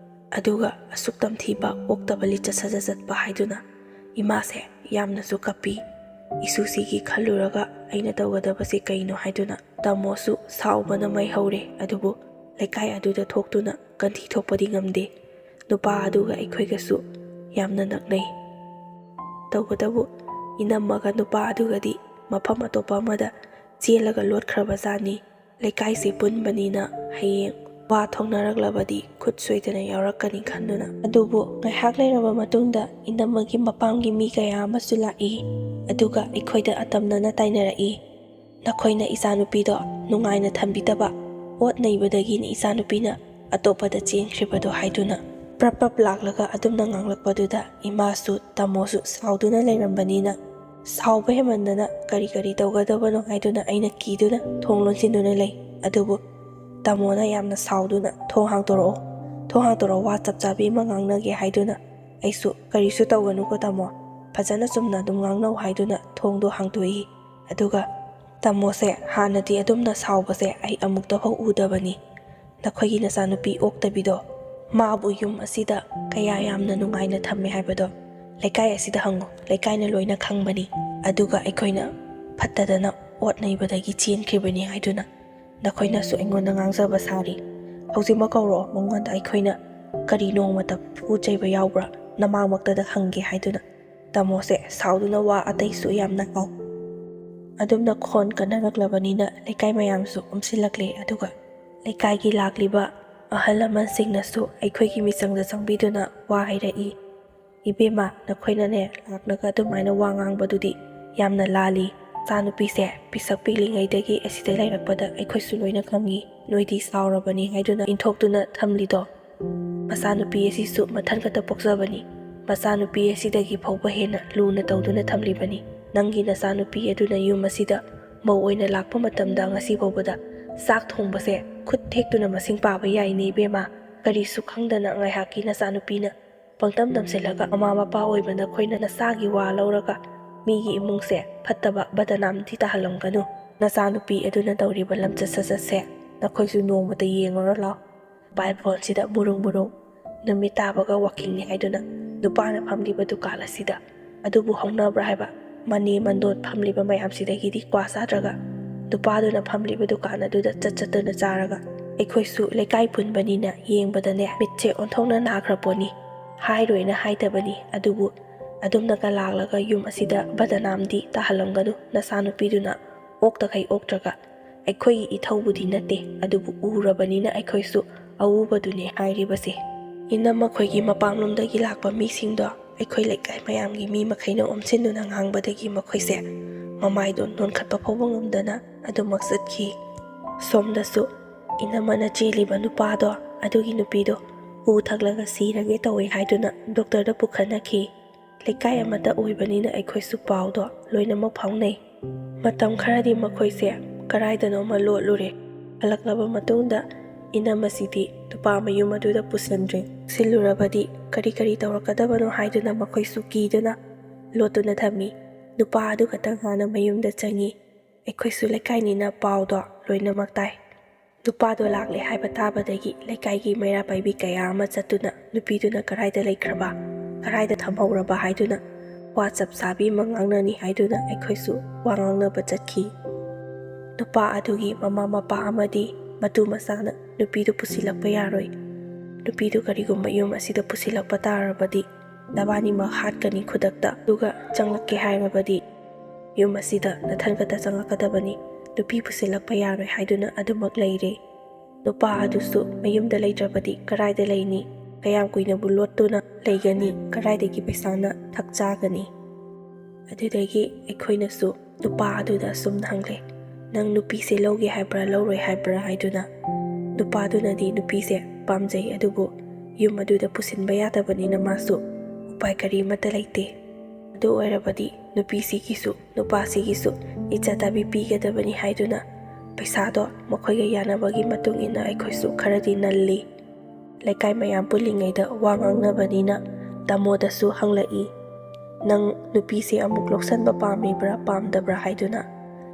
ꯑꯗꯨꯒ ꯑꯁꯨꯛ ꯇꯝꯊꯤꯕ ꯑꯣꯛꯇꯕ ꯂꯤꯆꯠ ꯁꯥꯖꯠ ꯆꯠꯄ ꯍꯥꯏꯗꯨꯅ ꯏꯃꯥꯁꯦ ꯌꯥꯝꯅꯁꯨ ꯀꯞꯄꯤ꯫ ꯏꯁꯨꯁꯤꯒꯤ ꯈꯜꯂꯨꯔꯒ ꯑꯩꯅ ꯇꯧꯒꯗꯕꯁꯦ ꯀꯩꯅꯣ ꯍꯥꯏꯗꯨꯅ ꯇꯥꯃꯣꯁꯨ ꯁꯥꯎꯕꯅ ꯃꯩ ꯍꯧꯔꯦ꯫ ꯑꯗꯨꯕꯨ ꯂꯩꯀꯥꯏ ꯑꯗꯨꯗ ꯊꯣꯛꯇꯨꯅ ꯀꯟꯊꯤ ꯊꯣꯛꯄꯗꯤ ꯉꯝꯗꯦ꯫ ꯅꯨꯄꯥ ꯑꯗꯨꯒ ꯑꯩꯈꯣꯏꯒꯁꯨ ꯌꯥꯝꯅ ꯅꯛꯅꯩ꯫ ꯇꯧꯕꯇꯕꯨ ꯏꯅꯝꯃꯒ ꯅꯨꯄꯥ ꯑꯗꯨꯒꯗꯤ ꯃꯐꯝ ꯑꯇꯣꯞꯄ ꯑꯃꯗ ꯆꯦꯜꯂꯒ ꯂꯣꯠꯈ꯭ꯔꯕꯖꯥꯠꯅꯤ꯫ ꯂꯩꯀꯥꯏꯁꯦ ꯄꯨꯟꯕꯅꯤꯅ ꯍꯌꯦꯡ ꯋꯥ ꯊꯣꯛꯅꯔꯛꯂꯕꯗꯤ ꯈꯨꯠ ꯁꯣꯏꯗꯅ ꯌꯥꯎꯔꯛꯀꯅꯤ ꯈꯟꯗꯨꯅ꯫ ꯑꯗꯨꯕꯨ ꯉꯥꯏꯍꯥꯛ ꯂꯩꯔꯕ ꯃꯇꯨꯡꯗ ꯏꯅꯝꯃꯒꯤ ꯃꯄꯥꯝꯒꯤ ꯃꯤ ꯀꯌꯥ ꯑꯃꯁꯨ ꯂꯥꯛꯏ꯫ ꯑꯗꯨꯒ ꯑꯩꯈꯣꯏꯗ ꯑꯇꯝꯅꯅ ꯇꯥꯏꯅꯔꯛꯏ꯫ ꯅꯈꯣꯏꯅ ꯏꯆꯥꯅꯨꯄꯤꯗꯣ ꯅꯨꯡꯉꯥꯏꯅ ꯊꯝꯕꯤꯗꯕ, ꯑꯣꯠ ꯅꯩꯕꯗꯒꯤꯅꯤ ꯏꯆꯥꯅꯨꯄꯤꯅ ꯑꯇꯣꯞꯄꯗ ꯆꯦꯟꯈ꯭ꯔꯤꯕꯗꯣ ꯍꯥꯏꯗꯨꯅ ꯄ꯭ꯔꯞ ꯄ꯭ꯔꯞ ꯂꯥꯛꯂꯒ ꯑꯗꯨꯝꯅ ꯉꯥꯡꯂꯛꯄꯗꯨꯗ ꯏꯃꯥꯁꯨ ꯇꯥꯃꯣꯁꯨ ꯁꯥꯎꯗꯨꯅ ꯂꯩꯔꯝꯕꯅꯤꯅ ꯁꯥꯎꯕ ꯍꯦꯟꯃꯟꯗꯅ ꯀꯔꯤ ꯀꯔꯤ ꯇꯧꯒꯗꯕꯅꯣ ꯍꯥꯏꯗꯨꯅ ꯑꯩꯅ ꯀꯤꯗꯨꯅ ꯊꯣꯡ ꯂꯣꯟꯁꯤꯟꯗꯨꯅ ꯂꯩ꯫ ꯑꯗꯨꯕꯨ ꯇꯥꯃꯣꯅ ꯌꯥꯝꯅ ꯁꯥꯎꯗꯨꯅ ꯊꯣꯡ ꯍꯥꯡꯇꯣꯔꯛꯑꯣ, ꯊꯣꯡ ꯍꯥꯡꯇꯣꯔꯛꯑꯣ, ꯋꯥ ꯆꯞ ꯆꯥꯕꯤ ꯑꯃ ꯉꯥꯡꯅꯒꯦ ꯍꯥꯏꯗꯨꯅ ꯑꯩꯁꯨ ꯀꯔꯤꯁꯨ ꯇꯧꯒꯅꯨꯀꯣ ꯇꯥꯃꯣ, ꯐꯖꯅ ꯆꯨꯝꯅ ꯑꯗꯨꯝ ꯉꯥꯡꯅꯧ ꯍꯥꯏꯗꯨꯅ ꯊꯣꯡꯗꯣ ꯍꯥꯡꯇꯣꯛꯏ꯫ ꯑꯗꯨꯒ ꯇꯥꯃꯣꯁꯦ ꯍꯥꯟꯅꯗꯤ ꯑꯗꯨꯝꯅ ꯁꯥꯎꯕꯁꯦ ꯑꯩ ꯑꯃꯨꯛꯇꯐꯥꯎ ꯎꯗꯕꯅꯤ꯫ ꯅꯈꯣꯏꯒꯤ ꯅꯆꯥꯅꯨꯄꯤ ꯑꯣꯛꯇꯕꯤꯗꯣ ꯃꯥꯕꯨ ꯌꯨꯝ ꯑꯁꯤꯗ ꯀꯌꯥ ꯌꯥꯝꯅ ꯅꯨꯡꯉꯥꯏꯅ ꯊꯝꯃꯦ ꯍꯥꯏꯕꯗꯣ ꯂꯩꯀꯥꯏ ꯑꯁꯤꯗ ꯍꯪꯉꯨ, ꯂꯩꯀꯥꯏꯅ ꯂꯣꯏꯅ ꯈꯪꯕꯅꯤ꯫ ꯑꯗꯨꯒ ꯑꯩꯈꯣꯏꯅ ꯐꯠꯇꯗꯅ ꯑꯣꯠ ꯅꯩꯕꯗꯒꯤ ꯆꯦꯟꯈ꯭ꯔꯤꯕꯅꯤ ꯍꯥꯏꯗꯨꯅ ꯅꯈꯣꯏꯅꯁꯨ ꯑꯩꯉꯣꯟꯗ ꯉꯥꯡꯖꯕ ꯁꯥꯔꯤ꯫ ꯍꯧꯖꯤꯛꯃꯛ ꯀꯧꯔꯛꯑꯣ, ꯃꯉꯣꯟꯗ ꯑꯩꯈꯣꯏꯅ ꯀꯔꯤ ꯅꯣꯡꯃꯇ ꯐꯨ ꯆꯩꯕ ꯌꯥꯎꯕ꯭ꯔꯥ ꯅꯃꯥꯡꯃꯛꯇꯗ ꯍꯪꯒꯦ ꯍꯥꯏꯗꯨꯅ ꯇꯥꯃꯣꯁꯦ ꯁꯥꯎꯗꯨꯅ ꯋꯥ ꯑꯇꯩꯁꯨ ꯌꯥꯝꯅ ꯍꯥꯎ꯫ ꯑꯗꯨꯝꯅ ꯈꯣꯟ ꯀꯟꯅꯔꯛꯂꯕꯅꯤꯅ ꯂꯩꯀꯥꯏ ꯃꯌꯥꯝꯁꯨ ꯎꯝꯁꯤꯜꯂꯛꯂꯦ꯫ ꯑꯗꯨꯒ ꯂꯩꯀꯥꯏꯒꯤ ꯂꯥꯛꯂꯤꯕ ꯑꯍꯜ ꯂꯃꯟꯁꯤꯡꯅꯁꯨ ꯑꯩꯈꯣꯏꯒꯤ ꯃꯤꯆꯪꯗ ꯆꯪꯕꯤꯗꯨꯅ ꯋꯥ ꯍꯥꯏꯔꯛꯏ꯫ ꯏꯕꯦꯝꯃ, ꯅꯈꯣꯏꯅꯅꯦ ꯂꯥꯛꯂꯒ ꯑꯗꯨꯃꯥꯏꯅ ꯋꯥ ꯉꯥꯡꯕꯗꯨꯗꯤ ꯌꯥꯝꯅ ꯂꯥꯜꯂꯤ꯫ ꯏꯆꯥꯅꯨꯄꯤꯁꯦ ꯄꯤꯁꯛ ꯄꯤꯛꯂꯤꯉꯩꯗꯒꯤ ꯑꯁꯤꯗ ꯂꯩꯔꯛꯄꯗ ꯑꯩꯈꯣꯏꯁꯨ ꯂꯣꯏꯅ ꯈꯪꯉꯤ꯫ ꯅꯣꯏꯗꯤ ꯁꯥꯎꯔꯕꯅꯤ ꯍꯥꯏꯗꯨꯅ ꯏꯟꯊꯣꯛꯇꯨꯅ ꯊꯝꯂꯤꯗꯣ, ꯃꯆꯥꯅꯨꯄꯤ ꯑꯁꯤꯁꯨ ꯃꯊꯟ ꯈꯛꯇ ꯄꯣꯛꯆꯕꯅꯤ꯫ ꯃꯆꯥꯅꯨꯄꯤ ꯑꯁꯤꯗꯒꯤ ꯐꯥꯎꯕ ꯍꯦꯟꯅ ꯂꯨꯅ ꯇꯧꯗꯨꯅ ꯊꯝꯂꯤꯕꯅꯤ꯫ ꯅꯪꯒꯤ ꯅꯆꯥꯅꯨꯄꯤ ꯑꯗꯨꯅ ꯌꯨꯝ ꯑꯁꯤꯗ ꯃꯧ ꯑꯣꯏꯅ ꯂꯥꯛꯄ ꯃꯇꯝꯗ ꯉꯁꯤ ꯐꯥꯎꯕꯗ ꯆꯥꯛ ꯊꯣꯡꯕꯁꯦ ꯈꯨꯠ ꯊꯦꯛꯇꯨꯅ ꯃꯁꯤꯡ パꯕ ꯌꯥꯏꯅꯦ ꯏꯕꯦꯝꯃ꯫ ꯀꯔꯤꯁꯨ ꯈꯪꯗꯅ ꯉꯥꯏꯍꯥꯛꯀꯤ ꯅꯆꯥꯅꯨꯄꯤꯅ ꯄꯪꯇꯝ ꯇꯝꯁꯤꯜꯂꯒ ꯃꯃꯥ ꯃꯄꯥ ꯑꯣꯏꯕ ꯅꯈꯣꯏꯅ ꯅꯆꯥꯒꯤ ꯋꯥ ꯂꯧꯔꯒ ꯃꯤꯒꯤ ꯏꯃꯨꯡꯁꯦ ꯐꯠꯇꯕ ꯕꯗꯅꯥꯝꯗꯤ ꯇꯥꯍꯜꯂꯝꯒꯅꯨ꯫ ꯅꯆꯥꯅꯨꯄꯤ ꯑꯗꯨꯅ ꯇꯧꯔꯤꯕ ꯂꯝꯆꯠ ꯁꯥꯖꯠꯁꯦ ꯅꯈꯣꯏꯁꯨ ꯅꯣꯡꯃꯇ ꯌꯦꯡꯉꯨꯔ ꯂꯥꯎ꯫ ꯃꯣꯕꯥꯏꯜ ꯐꯣꯟꯁꯤꯗ ꯃꯨꯔꯨꯝ ꯃꯨꯔꯨꯝ ꯅꯨꯃꯤꯠ ꯇꯥꯕꯒ ꯋꯥꯛꯀꯤꯡꯅꯤ ꯍꯥꯏꯗꯨꯅ ꯅꯨꯄꯥꯅ ꯐꯝꯂꯤꯕ ꯗꯨꯀꯥꯟ ꯑꯁꯤꯗ ꯑꯗꯨꯕꯨ ꯍꯧꯅꯕ꯭ꯔꯥ ꯍꯥꯏꯕ ꯃꯅꯦ ꯃꯟꯗꯣꯟ ꯐꯝꯂꯤꯕ ꯃꯌꯥꯝꯁꯤꯗꯒꯤꯗꯤ ꯀ꯭ꯋꯥ ꯆꯥꯗ꯭ꯔꯒ ꯅꯨꯄꯥꯗꯨꯅ ꯐꯝꯂꯤꯕ ꯗꯨꯀꯥꯟ ꯑꯗꯨꯗ ꯆꯠꯇꯨꯅ ꯆꯥꯔꯒ ꯑꯩꯈꯣꯏꯁꯨ ꯂꯩꯀꯥꯏ ꯄꯨꯟꯕꯅꯤꯅ ꯌꯦꯡꯕꯗꯅꯦ ꯃꯤꯠꯁꯦ ꯑꯣꯟꯊꯣꯛꯅ ꯅꯥꯈ꯭ꯔꯄꯣꯠꯅꯤ ꯍꯥꯏꯔꯣꯏꯅ ꯍꯥꯏꯗꯕꯅꯤ ꯑꯗꯨꯕꯨ ꯑꯗꯨꯝꯅꯒ ꯂꯥꯛꯂꯒ ꯌꯨꯝ ꯑꯁꯤꯗ ꯕꯗꯅꯥꯝꯗꯤ ꯇꯥꯍꯜꯂꯝꯒꯅꯨ ꯅꯆꯥꯅꯨꯄꯤꯗꯨꯅ ꯑꯣꯛꯇꯈꯩ ꯑꯣꯛꯇ꯭ꯔꯒ ꯑꯩꯈꯣꯏꯒꯤ ꯏꯊꯧꯕꯨꯗꯤ ꯅꯠꯇꯦ ꯑꯗꯨꯕꯨ ꯎꯔꯕꯅꯤꯅ ꯑꯩꯈꯣꯏꯁꯨ ꯑꯎꯕꯗꯨꯅꯦ ꯍꯥꯏꯔꯤꯕꯁꯦ ꯏꯅꯝꯃꯈꯣꯏꯒꯤ ꯃꯄꯥꯝꯂꯣꯝꯗꯒꯤ ꯂꯥꯛꯄ ꯃꯤꯁꯤꯡꯗꯣ ꯑꯩꯈꯣꯏ ꯂꯩꯀꯥꯏ ꯃꯌꯥꯝꯒꯤ ꯃꯤ ꯃꯈꯩꯅ ꯑꯣꯝꯁꯤꯟꯗꯨꯅ ꯉꯥꯡꯕꯗꯒꯤ ꯃꯈꯣꯏꯁꯦ ꯃꯃꯥꯏꯗꯣ ꯅꯣꯟꯈꯠꯄ ꯐꯥꯎꯕ ꯉꯝꯗꯅ ꯑꯗꯨꯃꯛ ꯆꯠꯈꯤ꯫ ꯁꯣꯝꯗꯁꯨ ꯏꯅꯝꯃꯅ ꯆꯦꯜꯂꯤꯕ ꯅꯨꯄꯥꯗꯣ ꯑꯗꯨꯒꯤ ꯅꯨꯄꯤꯗꯣ ꯎ ꯊꯛꯂꯒ ꯁꯤꯔꯒꯦ ꯇꯧꯋꯦ ꯍꯥꯏꯗꯨꯅ ꯗꯣꯛꯇꯔꯗ ꯄꯨꯈꯠꯅꯈꯤ꯫ ꯂꯩꯀꯥꯏ ꯑꯃꯠꯇ ꯑꯣꯏꯕꯅꯤꯅ ꯑꯩꯈꯣꯏꯁꯨ ꯄꯥꯎꯗꯣ ꯂꯣꯏꯅꯃꯛ ꯐꯥꯎꯅꯩ꯫ ꯃꯇꯝ ꯈꯔꯗꯤ ꯃꯈꯣꯏꯁꯦ ꯀꯔꯥꯏꯗꯅꯣꯃ ꯂꯣꯠꯂꯨꯔꯦ꯫ ꯍꯜꯂꯛꯂꯕ ꯃꯇꯨꯡꯗ ꯏꯅꯝꯃꯁꯤꯗꯤ ꯅꯨꯄꯥ ꯃꯌꯨꯝ ꯑꯗꯨꯗ ꯄꯨꯁꯤꯟꯗ꯭ꯔꯦ꯫ ꯁꯤꯜꯂꯨꯔꯕꯗꯤ ꯀꯔꯤ ꯀꯔꯤ ꯇꯧꯔꯛꯀꯗꯕꯅꯣ ꯍꯥꯏꯗꯨꯅ ꯃꯈꯣꯏꯁꯨ ꯀꯤꯗꯨꯅ ꯂꯣꯠꯇꯨꯅ ꯊꯝꯃꯤ꯫ ꯅꯨꯄꯥ ꯑꯗꯨ ꯈꯛꯇꯪ ꯍꯥꯟꯅ ꯃꯌꯨꯝꯗ ꯆꯪꯉꯤ꯫ ꯑꯩꯈꯣꯏꯁꯨ ꯂꯩꯀꯥꯏꯅꯤꯅ ꯄꯥꯎꯗꯣ ꯂꯣꯏꯅꯃꯛ ꯇꯥꯏ꯫ ꯅꯨꯄꯥꯗꯣ ꯂꯥꯛꯂꯦ ꯍꯥꯏꯕ ꯇꯥꯕꯗꯒꯤ ꯂꯩꯀꯥꯏꯒꯤ ꯃꯩꯔꯥ ꯄꯥꯏꯕꯤ ꯀꯌꯥ ꯑꯃ ꯆꯠꯇꯨꯅ ꯅꯨꯄꯤꯗꯨꯅ ꯀꯔꯥꯏꯗ ꯂꯩꯈ꯭ꯔꯕ ꯀꯔꯥꯏꯗ ꯊꯝꯍꯧꯔꯕ ꯍꯥꯏꯗꯨꯅ ꯋꯥ ꯆꯞ ꯆꯥꯕꯤ ꯑꯃ ꯉꯥꯡꯅꯅꯤ ꯍꯥꯏꯗꯨꯅ ꯑꯩꯈꯣꯏꯁꯨ ꯋꯥ ꯉꯥꯡꯅꯕ ꯆꯠꯈꯤ꯫ ꯅꯨꯄꯥ ꯑꯗꯨꯒꯤ ꯃꯃꯥ ꯃꯄꯥ ꯑꯃꯗꯤ ꯃꯇꯨ ꯃꯆꯥꯅ ꯅꯨꯄꯤꯗꯨ ꯄꯨꯁꯤꯜꯂꯛꯄ ꯌꯥꯔꯣꯏ, ꯅꯨꯄꯤꯗꯨ ꯀꯔꯤꯒꯨꯝꯕ ꯌꯨꯝ ꯑꯁꯤꯗ ꯄꯨꯁꯤꯜꯂꯛꯄ ꯇꯥꯔꯕꯗꯤ ꯅꯕꯥꯅꯤꯃꯛ ꯍꯥꯠꯀꯅꯤ ꯈꯨꯗꯛꯇ, ꯑꯗꯨꯒ ꯆꯪꯂꯛꯀꯦ ꯍꯥꯏꯔꯕꯗꯤ ꯌꯨꯝ ꯑꯁꯤꯗ ꯅꯊꯟꯈꯛꯇ ꯆꯪꯂꯛꯀꯗꯕꯅꯤ, ꯅꯨꯄꯤ ꯄꯨꯁꯤꯜꯂꯛꯄ ꯌꯥꯔꯣꯏ ꯍꯥꯏꯗꯨꯅ ꯑꯗꯨꯃꯛ ꯂꯩꯔꯦ꯫ ꯅꯨꯄꯥ ꯑꯗꯨꯁꯨ ꯃꯌꯨꯝꯗ ꯂꯩꯇ꯭ꯔꯕꯗꯤ ꯀꯔꯥꯏꯗ ꯂꯩꯅꯤ, ꯀꯌꯥꯝ ꯀꯨꯏꯅꯕꯨ ꯂꯣꯠꯇꯨꯅ ꯂꯩꯒꯅꯤ, ꯀꯔꯥꯏꯗꯒꯤ ꯄꯩꯁꯥꯅ ꯊꯛ ꯆꯥꯒꯅꯤ꯫ ꯑꯗꯨꯗꯒꯤ ꯑꯩꯈꯣꯏꯅꯁꯨ ꯅꯨꯄꯥ ꯑꯗꯨꯗ ꯑꯁꯨꯝꯅ ꯍꯪꯂꯦ, ꯅꯪ ꯅꯨꯄꯤꯁꯦ ꯂꯧꯒꯦ ꯍꯥꯏꯕ꯭ꯔꯥ ꯂꯧꯔꯣꯏ ꯍꯥꯏꯕ꯭ꯔꯥ ꯍꯥꯏꯗꯨꯅ꯫ ꯅꯨꯄꯥꯗꯨꯅꯗꯤ ꯅꯨꯄꯤꯁꯦ ꯄꯥꯝꯖꯩ ꯑꯗꯨꯕꯨ ꯌꯨꯝ ꯑꯗꯨꯗ ꯄꯨꯁꯤꯟꯕ ꯌꯥꯗꯕꯅꯤꯅ ꯃꯥꯁꯨ ꯎꯄꯥꯏ ꯀꯔꯤꯃꯠꯇ ꯂꯩꯇꯦ꯫ ꯑꯗꯨ ꯑꯣꯏꯔꯕꯗꯤ ꯅꯨꯄꯤꯁꯤꯒꯤꯁꯨ ꯅꯨꯄꯥꯁꯤꯒꯤꯁꯨ ꯏꯖꯠ ꯄꯤꯒꯗꯕꯅꯤ ꯍꯥꯏꯗꯨꯅ ꯄꯩꯁꯥꯗꯣ ꯃꯈꯣꯏꯒ ꯌꯥꯅꯕꯒꯤ ꯃꯇꯨꯡ ꯏꯟꯅ ꯑꯩꯈꯣꯏꯁꯨ ꯈꯔꯗꯤ ꯅꯜꯂꯤ꯫ ꯂꯩꯀꯥꯏ ꯃꯌꯥꯝ ꯄꯨꯜꯂꯤꯉꯩꯗ ꯋꯥ ꯉꯥꯡꯅꯕꯅꯤꯅ ꯇꯥꯃꯣꯗꯁꯨ ꯍꯪꯂꯛꯏ, ꯅꯪ ꯅꯨꯄꯤꯁꯦ ꯑꯃꯨꯛ ꯂꯧꯁꯟꯕ ꯄꯥꯝꯃꯤꯕ꯭ꯔꯥ ꯄꯥꯝꯗꯕ꯭ꯔꯥ ꯍꯥꯏꯗꯨꯅ꯫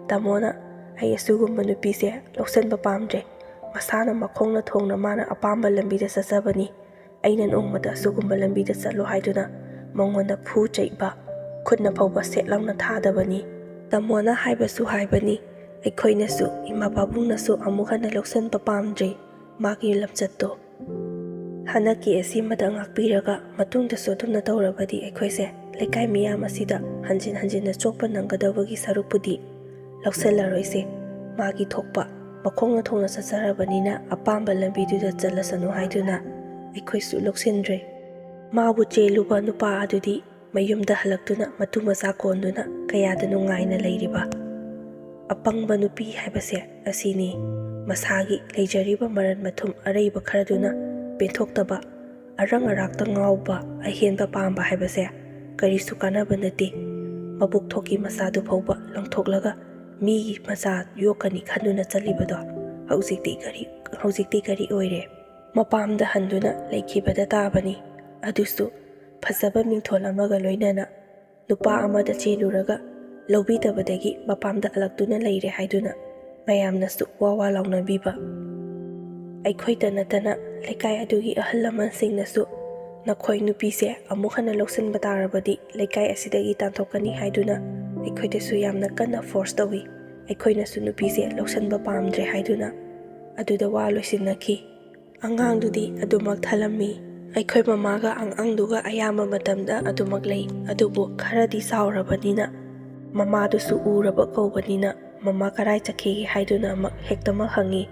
ꯇꯥꯃꯣꯅ ꯑꯩ ꯑꯁꯤꯒꯨꯝꯕ ꯅꯨꯄꯤꯁꯦ ꯂꯧꯁꯟꯕ ꯄꯥꯝꯗ꯭ꯔꯦ, ꯃꯁꯥꯅ ꯃꯈꯣꯡꯅ ꯊꯣꯡꯅ ꯃꯥꯅ ꯑꯄꯥꯝꯕ ꯂꯝꯕꯤꯗ ꯆꯠꯆꯕꯅꯤ, ꯑꯩꯅ ꯅꯣꯡꯃꯗ ꯑꯁꯤꯒꯨꯝꯕ ꯂꯝꯕꯤꯗ ꯆꯠꯂꯣ ꯍꯥꯏꯗꯨꯅ ꯃꯉꯣꯟꯗ ꯐꯨ ꯆꯩꯕ, ꯈꯨꯠꯅ ꯐꯥꯎꯕ ꯁꯦꯠ ꯂꯥꯎꯅ ꯊꯥꯗꯕꯅꯤ꯫ ꯇꯥꯃꯣꯅ ꯍꯥꯏꯕꯁꯨ ꯍꯥꯏꯕꯅꯤ, ꯑꯩꯈꯣꯏꯅꯁꯨ ꯏꯃꯥ ꯄꯥꯕꯨꯡꯅꯁꯨ ꯑꯃꯨꯛ ꯍꯟꯅ ꯂꯧꯁꯟꯕ ꯄꯥꯝꯗ꯭ꯔꯦ ꯃꯥꯒꯤ ꯂꯝꯆꯠꯇꯣ꯫ ꯍꯟꯗꯛꯀꯤ ꯑꯁꯤꯃꯗ ꯉꯥꯛꯄꯤꯔꯒ ꯃꯇꯨꯡꯗꯁꯨ ꯑꯗꯨꯝꯅ ꯇꯧꯔꯕꯗꯤ ꯑꯩꯈꯣꯏꯁꯦ ꯂꯩꯀꯥꯏ ꯃꯤꯌꯥꯝ ꯑꯁꯤꯗ ꯍꯟꯖꯤꯟ ꯍꯟꯖꯤꯟꯅ ꯆꯣꯞꯄ ꯅꯪꯒꯗꯕꯒꯤ ꯁꯔꯨꯛꯄꯨꯗꯤ ꯂꯧꯁꯜꯂꯔꯣꯏꯁꯦ, ꯃꯥꯒꯤ ꯊꯣꯛꯄ ꯃꯈꯣꯡꯅ ꯊꯣꯡꯅ ꯆꯠꯆꯔꯕꯅꯤꯅ ꯑꯄꯥꯝꯕ ꯂꯝꯕꯤꯗꯨꯗ ꯆꯠꯂꯁꯅꯨ ꯍꯥꯏꯗꯨꯅ ꯑꯩꯈꯣꯏꯁꯨ ꯂꯧꯁꯤꯟꯗ꯭ꯔꯦ꯫ ꯃꯥꯕꯨ ꯆꯦꯜꯂꯨꯕ ꯅꯨꯄꯥ ꯑꯗꯨꯗꯤ ꯃꯌꯨꯝꯗ ꯍꯜꯂꯛꯇꯨꯅ ꯃꯇꯨ ꯃꯆꯥ ꯀꯣꯟꯗꯨꯅ ꯀꯌꯥꯗ ꯅꯨꯡꯉꯥꯏꯅ ꯂꯩꯔꯤꯕ꯫ ꯑꯄꯪꯕ ꯅꯨꯄꯤ ꯍꯥꯏꯕꯁꯦ ꯑꯁꯤꯅꯤ, ꯃꯁꯥꯒꯤ ꯂꯩꯖꯔꯤꯕ ꯃꯔꯟ ꯃꯊꯨꯝ ꯑꯔꯩꯕ ꯈꯔꯗꯨꯅ ꯄꯦꯟꯊꯣꯛꯇꯕ, ꯑꯔꯪ ꯑꯔꯥꯛꯇ ꯉꯥꯎꯕ, ꯑꯍꯦꯟꯕ ꯄꯥꯝꯕ ꯍꯥꯏꯕꯁꯦ ꯀꯔꯤꯁꯨ ꯀꯥꯟꯅꯕ ꯅꯠꯇꯦ꯫ ꯃꯕꯨꯛ ꯊꯣꯛꯀꯤ ꯃꯆꯥꯗꯨ ꯐꯥꯎꯕ ꯂꯪꯊꯣꯛꯂꯒ ꯃꯤꯒꯤ ꯃꯆꯥ ꯌꯣꯛꯀꯅꯤ ꯈꯟꯗꯨꯅ ꯆꯠꯂꯤꯕꯗꯣ ꯍꯧꯖꯤꯛꯇꯤ ꯀꯔꯤ ꯑꯣꯏꯔꯦ? ꯃꯄꯥꯝꯗ ꯍꯟꯗꯨꯅ ꯂꯩꯈꯤꯕꯗ ꯇꯥꯕꯅꯤ, ꯑꯗꯨꯁꯨ ꯐꯖꯕ ꯃꯤꯡꯊꯣꯜ ꯑꯃꯒ ꯂꯣꯏꯅꯅ꯫ ꯅꯨꯄꯥ ꯑꯃꯗ ꯆꯦꯜꯂꯨꯔꯒ ꯂꯧꯕꯤꯗꯕꯗꯒꯤ ꯃꯄꯥꯝꯗ ꯍꯜꯂꯛꯇꯨꯅ ꯂꯩꯔꯦ ꯍꯥꯏꯗꯨꯅ ꯃꯌꯥꯝꯅꯁꯨ ꯋꯥ ꯂꯥꯎꯅꯕꯤꯕ꯫ ꯑꯩꯈꯣꯏꯇ ꯅꯠꯇꯅ ꯂꯩꯀꯥꯏ ꯑꯗꯨꯒꯤ ꯑꯍꯜ ꯂꯃꯟꯁꯤꯡꯅꯁꯨ ꯅꯈꯣꯏ ꯅꯨꯄꯤꯁꯦ ꯑꯃꯨꯛ ꯍꯟꯅ ꯂꯧꯁꯤꯟꯕ ꯇꯥꯔꯕꯗꯤ ꯂꯩꯀꯥꯏ ꯑꯁꯤꯗꯒꯤ ꯇꯥꯟꯊꯣꯛꯀꯅꯤ ꯍꯥꯏꯗꯨꯅ ꯑꯩꯈꯣꯏꯗꯁꯨ ꯌꯥꯝꯅ ꯀꯟꯅ ꯐꯣꯔꯁ ꯇꯧꯏ꯫ ꯑꯩꯈꯣꯏꯅꯁꯨ ꯅꯨꯄꯤꯁꯦ ꯂꯧꯁꯟꯕ ꯄꯥꯝꯗ꯭ꯔꯦ ꯍꯥꯏꯗꯨꯅ ꯑꯗꯨꯗ ꯋꯥ ꯂꯣꯏꯁꯤꯟꯅꯈꯤ꯫ ꯑꯉꯥꯡꯗꯨꯗꯤ ꯑꯗꯨꯃꯛ ꯊꯜꯂꯝꯃꯤ꯫ ꯑꯩꯈꯣꯏ ꯃꯃꯥꯒ ꯑꯉꯥꯡꯗꯨꯒ ꯑꯌꯥꯝꯕ ꯃꯇꯝꯗ ꯑꯗꯨꯃꯛ ꯂꯩ, ꯑꯗꯨꯕꯨ ꯈꯔꯗꯤ ꯆꯥꯎꯔꯕꯅꯤꯅ ꯃꯃꯥꯗꯨꯁꯨ ꯎꯔꯕ ꯀꯧꯕꯅꯤꯅ ꯃꯃꯥ ꯀꯔꯥꯏ ꯆꯠꯈꯤꯒꯦ ꯍꯥꯏꯗꯨꯅ ꯍꯦꯛꯇꯃꯛ ꯍꯪꯉꯤ꯫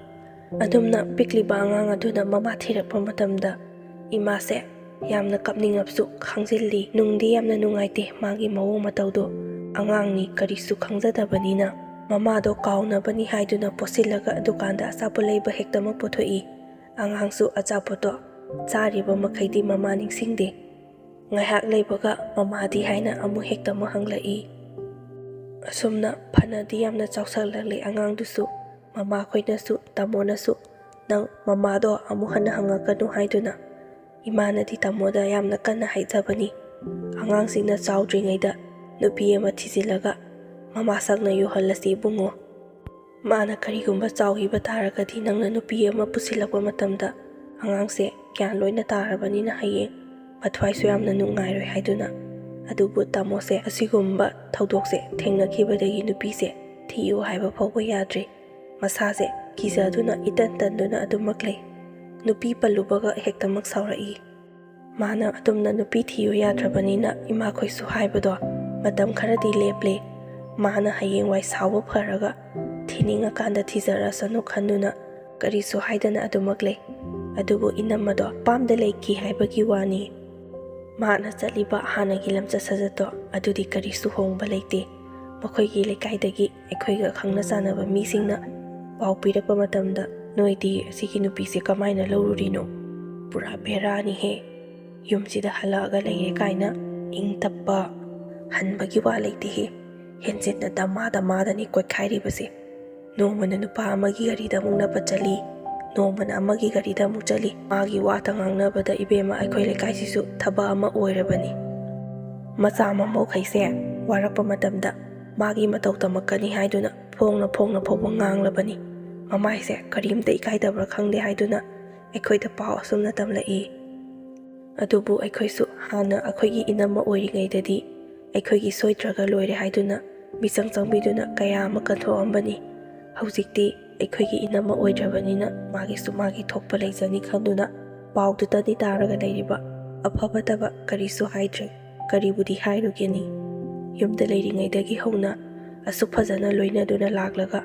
ꯑꯗꯨꯝꯅ ꯄꯤꯛꯂꯤꯕ ꯑꯉꯥꯡ ꯑꯗꯨꯅ ꯃꯃꯥ ꯊꯤꯔꯛꯄ ꯃꯇꯝꯗ ꯏꯃꯥꯁꯦ ꯌꯥꯝꯅ ꯀꯞꯅꯤꯡꯉꯕꯁꯨ ꯈꯥꯡꯖꯤꯜꯂꯤ꯫ ꯅꯨꯡꯗꯤ ꯌꯥꯝꯅ ꯅꯨꯡꯉꯥꯏꯇꯦ ꯃꯥꯒꯤ ꯃꯑꯣꯡ ꯃꯇꯧꯗꯣ, ꯑꯉꯥꯡꯅꯤ ꯀꯔꯤꯁꯨ ꯈꯪꯖꯗꯕꯅꯤꯅ ꯃꯃꯥꯗꯣ ꯀꯥꯎꯅꯕꯅꯤ ꯍꯥꯏꯗꯨꯅ ꯄꯣꯠꯁꯤꯜꯂꯒ ꯗꯨꯀꯥꯟꯗ ꯑꯆꯥꯄꯣꯠ ꯂꯩꯕ ꯍꯦꯛꯇꯃꯛ ꯄꯨꯊꯣꯛꯏ꯫ ꯑꯉꯥꯡꯁꯨ ꯑꯆꯥꯄꯣꯠꯇꯣ ꯆꯥꯔꯤꯕ ꯃꯈꯩꯗꯤ ꯃꯃꯥ ꯅꯤꯡꯁꯤꯡꯗꯦ꯫ ꯉꯥꯏꯍꯥꯛ ꯂꯩꯕꯒ ꯃꯃꯥꯗꯤ ꯍꯥꯏꯅ ꯑꯃꯨꯛ ꯍꯦꯛꯇꯃꯛ ꯍꯪꯂꯛꯏ꯫ ꯑꯁꯨꯝꯅ ꯐꯅꯗꯤ ꯌꯥꯝꯅ ꯆꯥꯎꯁꯜꯂꯛꯂꯦ ꯑꯉꯥꯡꯗꯨꯁꯨ꯫ ꯃꯃꯥꯈꯣꯏꯅꯁꯨ ꯇꯥꯃꯣꯅꯁꯨ ꯅꯪ ꯃꯃꯥꯗꯣ ꯑꯃꯨꯛ ꯍꯟꯅ ꯍꯪꯉꯛꯀꯅꯨ ꯍꯥꯏꯗꯨꯅ ꯏꯃꯥꯅꯗꯤ ꯇꯥꯃꯣꯗ ꯌꯥꯝꯅ ꯀꯟꯅ ꯍꯥꯏꯖꯕꯅꯤ, ꯑꯉꯥꯡꯁꯤꯡꯅ ꯆꯥꯎꯗ꯭ꯔꯤꯉꯩꯗ ꯅꯨꯄꯤ ꯑꯃ ꯊꯤꯖꯤꯜꯂꯒ ꯃꯃꯥ ꯁꯛꯅ ꯌꯣꯛꯍꯜꯂꯁꯤ ꯏꯕꯨꯡꯉꯣ, ꯃꯥꯅ ꯀꯔꯤꯒꯨꯝꯕ ꯆꯥꯎꯈꯤꯕ ꯇꯥꯔꯒꯗꯤ ꯅꯪꯅ ꯅꯨꯄꯤ ꯑꯃ ꯄꯨꯁꯤꯜꯂꯛꯄ ꯃꯇꯝꯗ ꯑꯉꯥꯡꯁꯦ ꯒ꯭ꯌꯥꯟ ꯂꯣꯏꯅ ꯇꯥꯔꯕꯅꯤꯅ ꯍꯌꯦꯡ ꯃꯊ꯭ꯋꯥꯏꯁꯨ ꯌꯥꯝꯅ ꯅꯨꯡꯉꯥꯏꯔꯣꯏ ꯍꯥꯏꯗꯨꯅ꯫ ꯑꯗꯨꯕꯨ ꯇꯥꯃꯣꯁꯦ ꯑꯁꯤꯒꯨꯝꯕ ꯊꯧꯗꯣꯛꯁꯦ ꯊꯦꯡꯅꯈꯤꯕꯗꯒꯤ ꯅꯨꯄꯤꯁꯦ ꯊꯤꯌꯨ ꯍꯥꯏꯕ ꯐꯥꯎꯕ ꯌꯥꯗ꯭ꯔꯤ꯫ ꯃꯁꯥꯁꯦ ꯀꯤꯖꯗꯨꯅ ꯏꯇꯟ ꯇꯟꯗꯨꯅ ꯑꯗꯨꯃꯛ ꯂꯩ꯫ ꯅꯨꯄꯤ ꯄꯜꯂꯨꯕꯒ ꯍꯦꯛꯇꯃꯛ ꯁꯥꯎꯔꯛꯏ꯫ ꯃꯥꯅ ꯑꯗꯨꯝꯅ ꯅꯨꯄꯤ ꯊꯤꯌꯨ ꯌꯥꯗ꯭ꯔꯕꯅꯤꯅ ꯏꯃꯥꯈꯣꯏꯁꯨ ꯍꯥꯏꯕꯗꯣ ꯃꯇꯝ ꯈꯔꯗꯤ ꯂꯦꯞꯂꯦ꯫ ꯃꯥꯅ ꯍꯌꯦꯡꯋꯥꯏ ꯁꯥꯎꯕ ꯐꯔꯒ ꯊꯤꯅꯤꯡꯉꯀꯥꯟꯗ ꯊꯤꯖꯔꯁꯅꯨ ꯈꯟꯗꯨꯅ ꯀꯔꯤꯁꯨ ꯍꯥꯏꯗꯅ ꯑꯗꯨꯃꯛ ꯂꯩ꯫ ꯑꯗꯨꯕꯨ ꯏꯅꯝꯃꯗꯣ ꯄꯥꯝꯗ ꯂꯩꯈꯤ ꯍꯥꯏꯕꯒꯤ ꯋꯥꯅꯤ꯫ ꯃꯥꯅ ꯆꯠꯂꯤꯕ ꯍꯥꯟꯅꯒꯤ ꯂꯝꯆꯠ ꯁꯥꯖꯠꯇꯣ ꯑꯗꯨꯗꯤ ꯀꯔꯤꯁꯨ ꯍꯣꯡꯕ ꯂꯩꯇꯦ꯫ ꯃꯈꯣꯏꯒꯤ ꯂꯩꯀꯥꯏꯗꯒꯤ ꯑꯩꯈꯣꯏꯒ ꯈꯪꯅ ꯆꯥꯟꯅꯕ ꯃꯤꯁꯤꯡꯅ ꯄꯥꯎ ꯄꯤꯔꯛꯄ ꯃꯇꯝꯗ ꯅꯣꯏꯗꯤ ꯑꯁꯤꯒꯤ ꯅꯨꯄꯤꯁꯦ ꯀꯃꯥꯏꯅ ꯂꯧꯔꯨꯔꯤꯅꯣ? ꯄꯨꯔꯥ ꯕꯦꯔꯥꯅꯤꯍꯦ꯫ ꯌꯨꯝꯁꯤꯗ ꯍꯜꯂꯛꯑꯒ ꯂꯩꯔꯦ ꯀꯥꯏꯅ ꯏꯪ ꯇꯞꯄ ꯍꯟꯕꯒꯤ ꯋꯥ ꯂꯩꯇꯦꯍꯦ꯫ ꯍꯦꯟꯖꯤꯟꯅ ꯗꯃꯥꯗꯅꯤ ꯀꯣꯏꯈꯥꯏꯔꯤꯕꯁꯦ꯫ ꯅꯣꯡꯃꯅ ꯅꯨꯄꯥ ꯑꯃꯒꯤ ꯒꯥꯔꯤꯗ ꯑꯃꯨꯛ ꯅꯞꯄ ꯆꯠꯂꯤ, ꯅꯣꯡꯃꯅ ꯑꯃꯒꯤ ꯒꯥꯔꯤꯗ ꯑꯃꯨꯛ ꯆꯠꯂꯤ꯫ ꯃꯥꯒꯤ ꯋꯥꯇ ꯉꯥꯡꯅꯕꯗ ꯏꯕꯦꯝꯃ ꯑꯩꯈꯣꯏ ꯂꯩꯀꯥꯏꯁꯤꯁꯨ ꯊꯕꯛ ꯑꯃ ꯑꯣꯏꯔꯕꯅꯤ꯫ ꯃꯆꯥ ꯃꯃꯧꯈꯩꯁꯦ ꯋꯥꯔꯛꯄ ꯃꯇꯝꯗ ꯃꯥꯒꯤ ꯃꯇꯧ ꯇꯝꯃꯛꯀꯅꯤ ꯍꯥꯏꯗꯨꯅ ꯐꯣꯡꯅ ꯐꯥꯎꯕ ꯉꯥꯡꯂꯕꯅꯤ꯫ ꯃꯃꯥꯏꯁꯦ ꯀꯔꯤꯝꯇ ꯏꯀꯥꯏꯗꯕ꯭ꯔꯥ ꯈꯪꯗꯦ ꯍꯥꯏꯗꯨꯅ ꯑꯩꯈꯣꯏꯗ ꯄꯥꯎ ꯑꯁꯨꯝꯅ ꯇꯝꯂꯛꯏ꯫ ꯑꯗꯨꯕꯨ ꯑꯩꯈꯣꯏꯁꯨ ꯍꯥꯟꯅ ꯑꯩꯈꯣꯏꯒꯤ ꯏꯅꯝꯃ ꯑꯣꯏꯔꯤꯉꯩꯗꯗꯤ ꯑꯩꯈꯣꯏꯒꯤ ꯁꯣꯏꯗ꯭ꯔꯒ ꯂꯣꯏꯔꯦ ꯍꯥꯏꯗꯨꯅ ꯃꯤꯆꯪ ꯆꯪꯕꯤꯗꯨꯅ ꯀꯌꯥ ꯑꯃ ꯀꯟꯊꯣꯛꯑꯝꯕꯅꯤ꯫ ꯍꯧꯖꯤꯛꯇꯤ ꯑꯩꯈꯣꯏꯒꯤ ꯏꯅꯝꯃ ꯑꯣꯏꯗ꯭ꯔꯕꯅꯤꯅ ꯃꯥꯒꯤ ꯊꯣꯛꯄ ꯂꯩꯖꯅꯤ ꯈꯟꯗꯨꯅ ꯄꯥꯎꯗꯨꯗꯗꯤ ꯇꯥꯔꯒ ꯂꯩꯔꯤꯕ꯫ ꯑꯐꯕꯇꯕ ꯀꯔꯤꯁꯨ ꯍꯥꯏꯗ꯭ꯔꯦ꯫ ꯀꯔꯤꯕꯨꯗꯤ ꯍꯥꯏꯔꯨꯒꯦꯅꯤ? ꯌꯨꯝꯗ ꯂꯩꯔꯤꯉꯩꯗꯒꯤ ꯍꯧꯅ ꯑꯁꯨꯛ ꯐꯖꯅ ꯂꯣꯏꯅꯗꯨꯅ ꯂꯥꯛꯂꯒ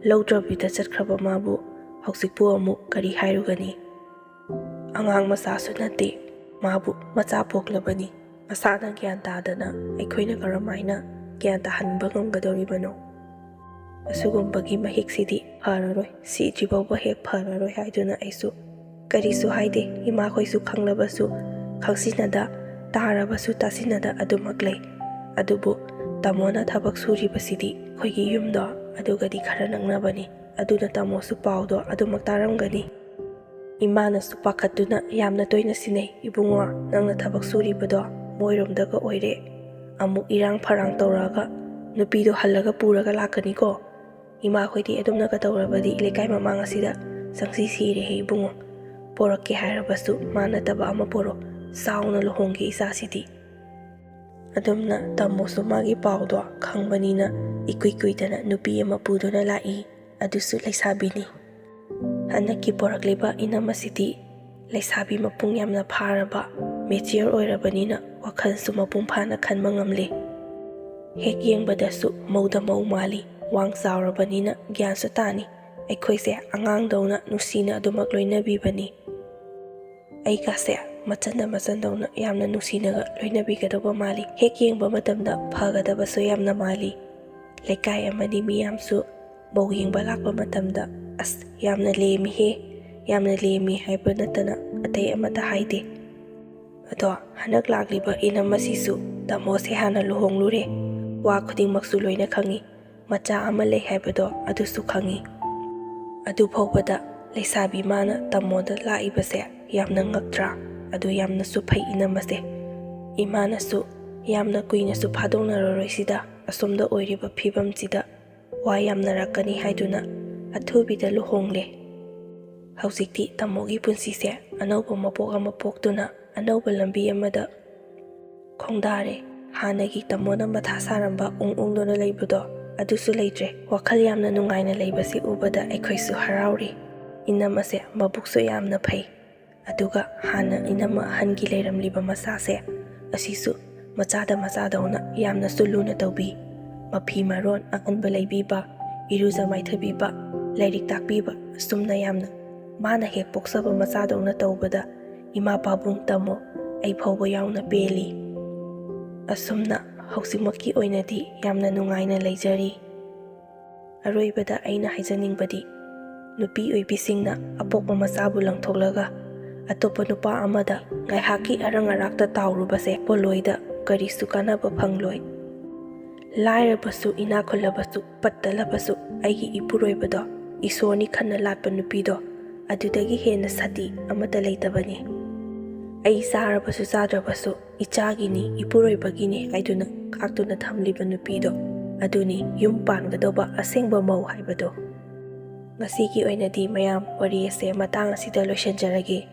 ꯂꯧꯗ꯭ꯔꯕꯤꯗ ꯆꯠꯈ꯭ꯔꯕ ꯃꯥꯕꯨ ꯍꯧꯖꯤꯛꯄꯨ ꯑꯃꯨꯛ ꯀꯔꯤ ꯍꯥꯏꯔꯨꯒꯅꯤ? ꯑꯉꯥꯡ ꯃꯆꯥꯁꯨ ꯅꯠꯇꯦ, ꯃꯥꯕꯨ ꯃꯆꯥ ꯄꯣꯛꯂꯕꯅꯤ꯫ ꯃꯁꯥꯅ ꯒ꯭ꯌꯥꯟ ꯇꯥꯗꯅ ꯑꯩꯈꯣꯏꯅ ꯀꯔꯝꯍꯥꯏꯅ ꯒ꯭ꯌꯥꯟ ꯇꯥꯍꯟꯕ ꯉꯝꯒꯗꯧꯔꯤꯕꯅꯣ? ꯑꯁꯤꯒꯨꯝꯕꯒꯤ ꯃꯍꯤꯛꯁꯤꯗꯤ ꯐꯔꯔꯣꯏ, ꯁꯤꯗ꯭ꯔꯤꯐꯥꯎꯕ ꯍꯦꯛ ꯐꯔꯔꯣꯏ ꯍꯥꯏꯗꯨꯅ ꯑꯩꯁꯨ ꯀꯔꯤꯁꯨ ꯍꯥꯏꯗꯦ꯫ ꯏꯃꯥꯈꯣꯏꯁꯨ ꯈꯪꯂꯕꯁꯨ ꯈꯪꯁꯤꯟꯅꯗ, ꯇꯥꯔꯕꯁꯨ ꯇꯥꯁꯤꯟꯅꯗ ꯑꯗꯨꯃꯛ ꯂꯩ꯫ ꯑꯗꯨꯕꯨ ꯇꯥꯃꯣꯅ ꯊꯕꯛ ꯁꯨꯔꯤꯕꯁꯤꯗꯤ ꯑꯩꯈꯣꯏꯒꯤ ꯌꯨꯝꯗꯣ ꯑꯗꯨꯒꯗꯤ ꯈꯔ ꯅꯛꯅꯕꯅꯤ꯫ ꯑꯗꯨꯅ ꯇꯥꯃꯣꯁꯨ ꯄꯥꯎꯗꯣ ꯑꯗꯨꯃꯛ ꯇꯥꯔꯝꯒꯅꯤ꯫ ꯏꯃꯥꯅꯁꯨ ꯄꯥꯈꯠꯇꯨꯅ ꯌꯥꯝꯅ ꯇꯣꯏꯅ ꯁꯤꯟꯅꯩ꯫ ꯏꯕꯨꯡꯉꯣ, ꯅꯪꯅ ꯊꯕꯛ ꯁꯨꯔꯤꯕꯗꯣ ꯃꯣꯏꯔꯣꯝꯗꯒ ꯑꯣꯏꯔꯦ, ꯑꯃꯨꯛ ꯏꯔꯥꯡ ꯐꯔꯥꯡ ꯇꯧꯔꯛꯑꯒ ꯅꯨꯄꯤꯗꯣ ꯍꯜꯂꯒ ꯄꯨꯔꯒ ꯂꯥꯛꯀꯅꯤꯀꯣ꯫ ꯏꯃꯥꯈꯣꯏꯗꯤ ꯑꯗꯨꯝꯅꯒ ꯇꯧꯔꯕꯗꯤ ꯂꯩꯀꯥꯏ ꯃꯃꯥꯡ ꯑꯁꯤꯗ ꯁꯪꯁꯤ ꯁꯤꯔꯦꯍꯦ ꯏꯕꯨꯡꯉꯣ꯫ ꯄꯣꯔꯛꯀꯦ ꯍꯥꯏꯔꯕꯁꯨ ꯃꯥꯟꯅꯗꯕ ꯑꯃ ꯄꯣꯔꯣ, ꯆꯥꯎꯅ ꯂꯨꯍꯣꯡꯒꯦ ꯏꯆꯥꯁꯤꯗꯤ꯫ ꯑꯗꯨꯝꯅ ꯇꯥꯃꯣꯁꯨ ꯃꯥꯒꯤ ꯄꯥꯎꯗꯣ ꯈꯪꯕꯅꯤꯅ ꯏꯀꯨꯏ ꯀꯨꯏꯗꯅ ꯅꯨꯄꯤ ꯑꯃ ꯄꯨꯗꯨꯅ ꯂꯥꯛꯏ꯫ ꯑꯗꯨꯁꯨ ꯂꯩꯁꯥꯕꯤꯅꯤ꯫ ꯍꯟꯗꯛꯀꯤ ꯄꯣꯔꯛꯂꯤꯕ ꯏꯅꯝꯃꯁꯤꯗꯤ ꯂꯩꯁꯥꯕꯤ ꯃꯄꯨꯡ ꯌꯥꯝꯅ ꯐꯥꯔꯕ, ꯃꯦꯆꯤꯌꯣꯔ ꯑꯣꯏꯔꯕꯅꯤꯅ ꯋꯥꯈꯜꯁꯨ ꯃꯄꯨꯡ ꯐꯥꯅ ꯈꯟꯕ ꯉꯝꯂꯦ꯫ ꯍꯦꯛ ꯌꯦꯡꯕꯗꯁꯨ ꯃꯧꯗ ꯃꯧ ꯃꯥꯜꯂꯤ꯫ ꯋꯥꯡ ꯆꯥꯎꯔꯕꯅꯤꯅ ꯒ꯭ꯌꯥꯟꯁꯨ ꯇꯥꯅꯤ꯫ ꯑꯩꯈꯣꯏꯁꯦ ꯑꯉꯥꯡꯗꯧꯅ ꯅꯨꯡꯁꯤꯅ ꯑꯗꯨꯃꯛ ꯂꯣꯏꯅꯕꯤꯕꯅꯤ꯫ ꯑꯩꯒꯁꯦ ꯃꯆꯟꯗꯧꯅ ꯌꯥꯝꯅ ꯅꯨꯡꯁꯤꯅꯒ ꯂꯣꯏꯅꯕꯤꯒꯗꯧꯕ ꯃꯥꯜꯂꯤ꯫ ꯍꯦꯛ ꯌꯦꯡꯕ ꯃꯇꯝꯗ ꯐꯒꯗꯕꯁꯨ ꯌꯥꯝꯅ ꯃꯥꯜꯂꯤ꯫ ꯂꯩꯀꯥꯏ ꯑꯃꯗꯤ ꯃꯤꯌꯥꯝꯁꯨ ꯃꯧ ꯌꯦꯡꯕ ꯂꯥꯛꯄ ꯃꯇꯝꯗ ꯑꯁ ꯌꯥꯝꯅ ꯂꯦꯝꯃꯤꯍꯦ, ꯌꯥꯝꯅ ꯂꯦꯝꯃꯤ ꯍꯥꯏꯕ ꯅꯠꯇꯅ ꯑꯇꯩ ꯑꯃꯠꯇ ꯍꯥꯏꯗꯦ꯫ ꯑꯗꯣ ꯍꯟꯗꯛ ꯂꯥꯛꯂꯤꯕ ꯏꯅꯝꯃꯁꯤꯁꯨ ꯇꯥꯃꯣꯁꯦ ꯍꯥꯟꯅ ꯂꯨꯍꯣꯡꯂꯨꯔꯦ꯫ ꯋꯥ ꯈꯨꯗꯤꯡꯃꯛꯁꯨ ꯂꯣꯏꯅ ꯈꯪꯉꯤ꯫ ꯃꯆꯥ ꯑꯃ ꯂꯩ ꯍꯥꯏꯕꯗꯣ ꯑꯗꯨꯁꯨ ꯈꯪꯉꯤ꯫ ꯑꯗꯨ ꯐꯥꯎꯕꯗ ꯂꯩꯁꯥꯕꯤ ꯃꯥꯅ ꯇꯥꯃꯣꯗ ꯂꯥꯛꯏꯕꯁꯦ ꯌꯥꯝꯅ ꯉꯛꯇ꯭ꯔꯥ? ꯑꯗꯨ ꯌꯥꯝꯅꯁꯨ ꯐꯩ ꯏꯅꯝꯃꯁꯦ꯫ ꯏꯃꯥꯅꯁꯨ ꯌꯥꯝꯅ ꯀꯨꯏꯅꯁꯨ ꯐꯥꯗꯣꯛꯅꯔꯔꯣꯏꯁꯤꯗ, ꯑꯁꯣꯝꯗ ꯑꯣꯏꯔꯤꯕ ꯐꯤꯕꯝꯁꯤꯗ ꯋꯥ ꯌꯥꯝꯅꯔꯛꯀꯅꯤ ꯍꯥꯏꯗꯨꯅ ꯑꯊꯨꯕꯤꯗ ꯂꯨꯍꯣꯡꯂꯦ꯫ ꯍꯧꯖꯤꯛꯇꯤ ꯇꯥꯃꯣꯒꯤ ꯄꯨꯟꯁꯤꯁꯦ ꯑꯅꯧꯕ ꯃꯄꯣꯛ ꯑꯃ ꯄꯣꯛꯇꯨꯅ ꯑꯅꯧꯕ ꯂꯝꯕꯤ ꯑꯃꯗ ꯈꯣꯡꯗꯥꯔꯦ꯫ ꯍꯥꯟꯅꯒꯤ ꯇꯥꯃꯣꯅ ꯃꯊꯥ ꯁꯥꯔꯝꯕ ꯎꯪꯗꯨꯅ ꯂꯩꯕꯗꯣ ꯑꯗꯨꯁꯨ ꯂꯩꯇ꯭ꯔꯦ꯫ ꯋꯥꯈꯜ ꯌꯥꯝꯅ ꯅꯨꯡꯉꯥꯏꯅ ꯂꯩꯕꯁꯤ ꯎꯕꯗ ꯑꯩꯈꯣꯏꯁꯨ ꯍꯔꯥꯎꯔꯤ꯫ ꯏꯅꯝꯃꯁꯦ ꯃꯕꯨꯛꯁꯨ ꯌꯥꯝꯅ ꯐꯩ꯫ ꯑꯗꯨꯒ ꯍꯥꯟꯅ ꯏꯅꯝꯃ ꯑꯍꯟꯒꯤ ꯂꯩꯔꯝꯂꯤꯕ ꯃꯆꯥꯁꯦ ꯑꯁꯤꯁꯨ ꯃꯆꯥꯗꯧꯅ ꯌꯥꯝꯅꯁꯨ ꯂꯨꯅ ꯇꯧꯕꯤ꯫ ꯃꯐꯤ ꯃꯔꯣꯟ ꯑꯍꯟꯕ ꯂꯩꯕꯤꯕ, ꯏꯔꯨꯖ ꯃꯥꯏꯊꯕꯤꯕ, ꯂꯥꯏꯔꯤꯛ ꯇꯥꯛꯄꯤꯕ, ꯑꯁꯨꯝꯅ ꯌꯥꯝꯅ ꯃꯥꯅ ꯍꯦꯛ ꯄꯣꯛꯆꯕ ꯃꯆꯥꯗꯧꯅ ꯇꯧꯕꯗ ꯏꯃꯥ ꯄꯥꯕꯨꯡ ꯇꯥꯃꯣ ꯑꯩ ꯐꯥꯎꯕ ꯌꯥꯎꯅ ꯄꯦꯜꯂꯤ꯫ ꯑꯁꯨꯝꯅ ꯍꯧꯖꯤꯛꯃꯛꯀꯤ ꯑꯣꯏꯅꯗꯤ ꯌꯥꯝꯅ ꯅꯨꯡꯉꯥꯏꯅ ꯂꯩꯖꯔꯤ꯫ ꯑꯔꯣꯏꯕꯗ ꯑꯩꯅ ꯍꯥꯏꯖꯅꯤꯡꯕꯗꯤ ꯅꯨꯄꯤ ꯑꯣꯏꯕꯤꯁꯤꯡꯅ ꯑꯄꯣꯛꯄ ꯃꯆꯥꯕꯨ ꯂꯪꯊꯣꯛꯂꯒ ꯑꯇꯣꯞꯄ ꯅꯨꯄꯥ ꯑꯃꯗ ꯉꯥꯏꯍꯥꯛꯀꯤ ꯑꯔꯪ ꯑꯔꯥꯛꯇ ꯇꯥꯎꯔꯨꯕꯁꯦ ꯄꯣꯠꯂꯣꯏꯗ ꯀꯔꯤꯁꯨ ꯀꯥꯟꯅꯕ ꯐꯪꯂꯣꯏ꯫ ꯂꯥꯏꯔꯕꯁꯨ ꯏꯅꯥꯛ ꯈꯨꯜꯂꯕꯁꯨ ꯄꯠꯇꯂꯕꯁꯨ ꯑꯩꯒꯤ ꯏꯄꯨꯔꯣꯏꯕꯗꯣ, ꯏꯁꯣꯔꯅꯤ ꯈꯟꯅ ꯂꯥꯠꯄ ꯅꯨꯄꯤꯗꯣ, ꯑꯗꯨꯗꯒꯤ ꯍꯦꯟꯅ ꯁꯇꯤ ꯑꯃꯠꯇ ꯂꯩꯇꯕꯅꯤ꯫ ꯑꯩ ꯆꯥꯔꯕꯁꯨ ꯆꯥꯗ꯭ꯔꯕꯁꯨ ꯏꯆꯥꯒꯤꯅꯤ, ꯏꯄꯨꯔꯣꯏꯕꯒꯤꯅꯤ ꯍꯥꯏꯗꯨꯅ ꯈꯥꯛꯇꯨꯅ ꯊꯝꯂꯤꯕ ꯅꯨꯄꯤꯗꯣ, ꯑꯗꯨꯅꯤ ꯌꯨꯝ ꯄꯥꯟꯒꯗꯧꯕ ꯑꯁꯦꯡꯕ ꯃꯧ ꯍꯥꯏꯕꯗꯣ꯫ ꯉꯁꯤꯒꯤ ꯑꯣꯏꯅꯗꯤ ꯃꯌꯥꯝ ꯋꯥꯔꯤ ꯑꯁꯦ ꯃꯇꯥꯡ ꯑꯁꯤꯗ ꯂꯣꯏꯁꯤꯟꯖꯔꯒꯦ꯫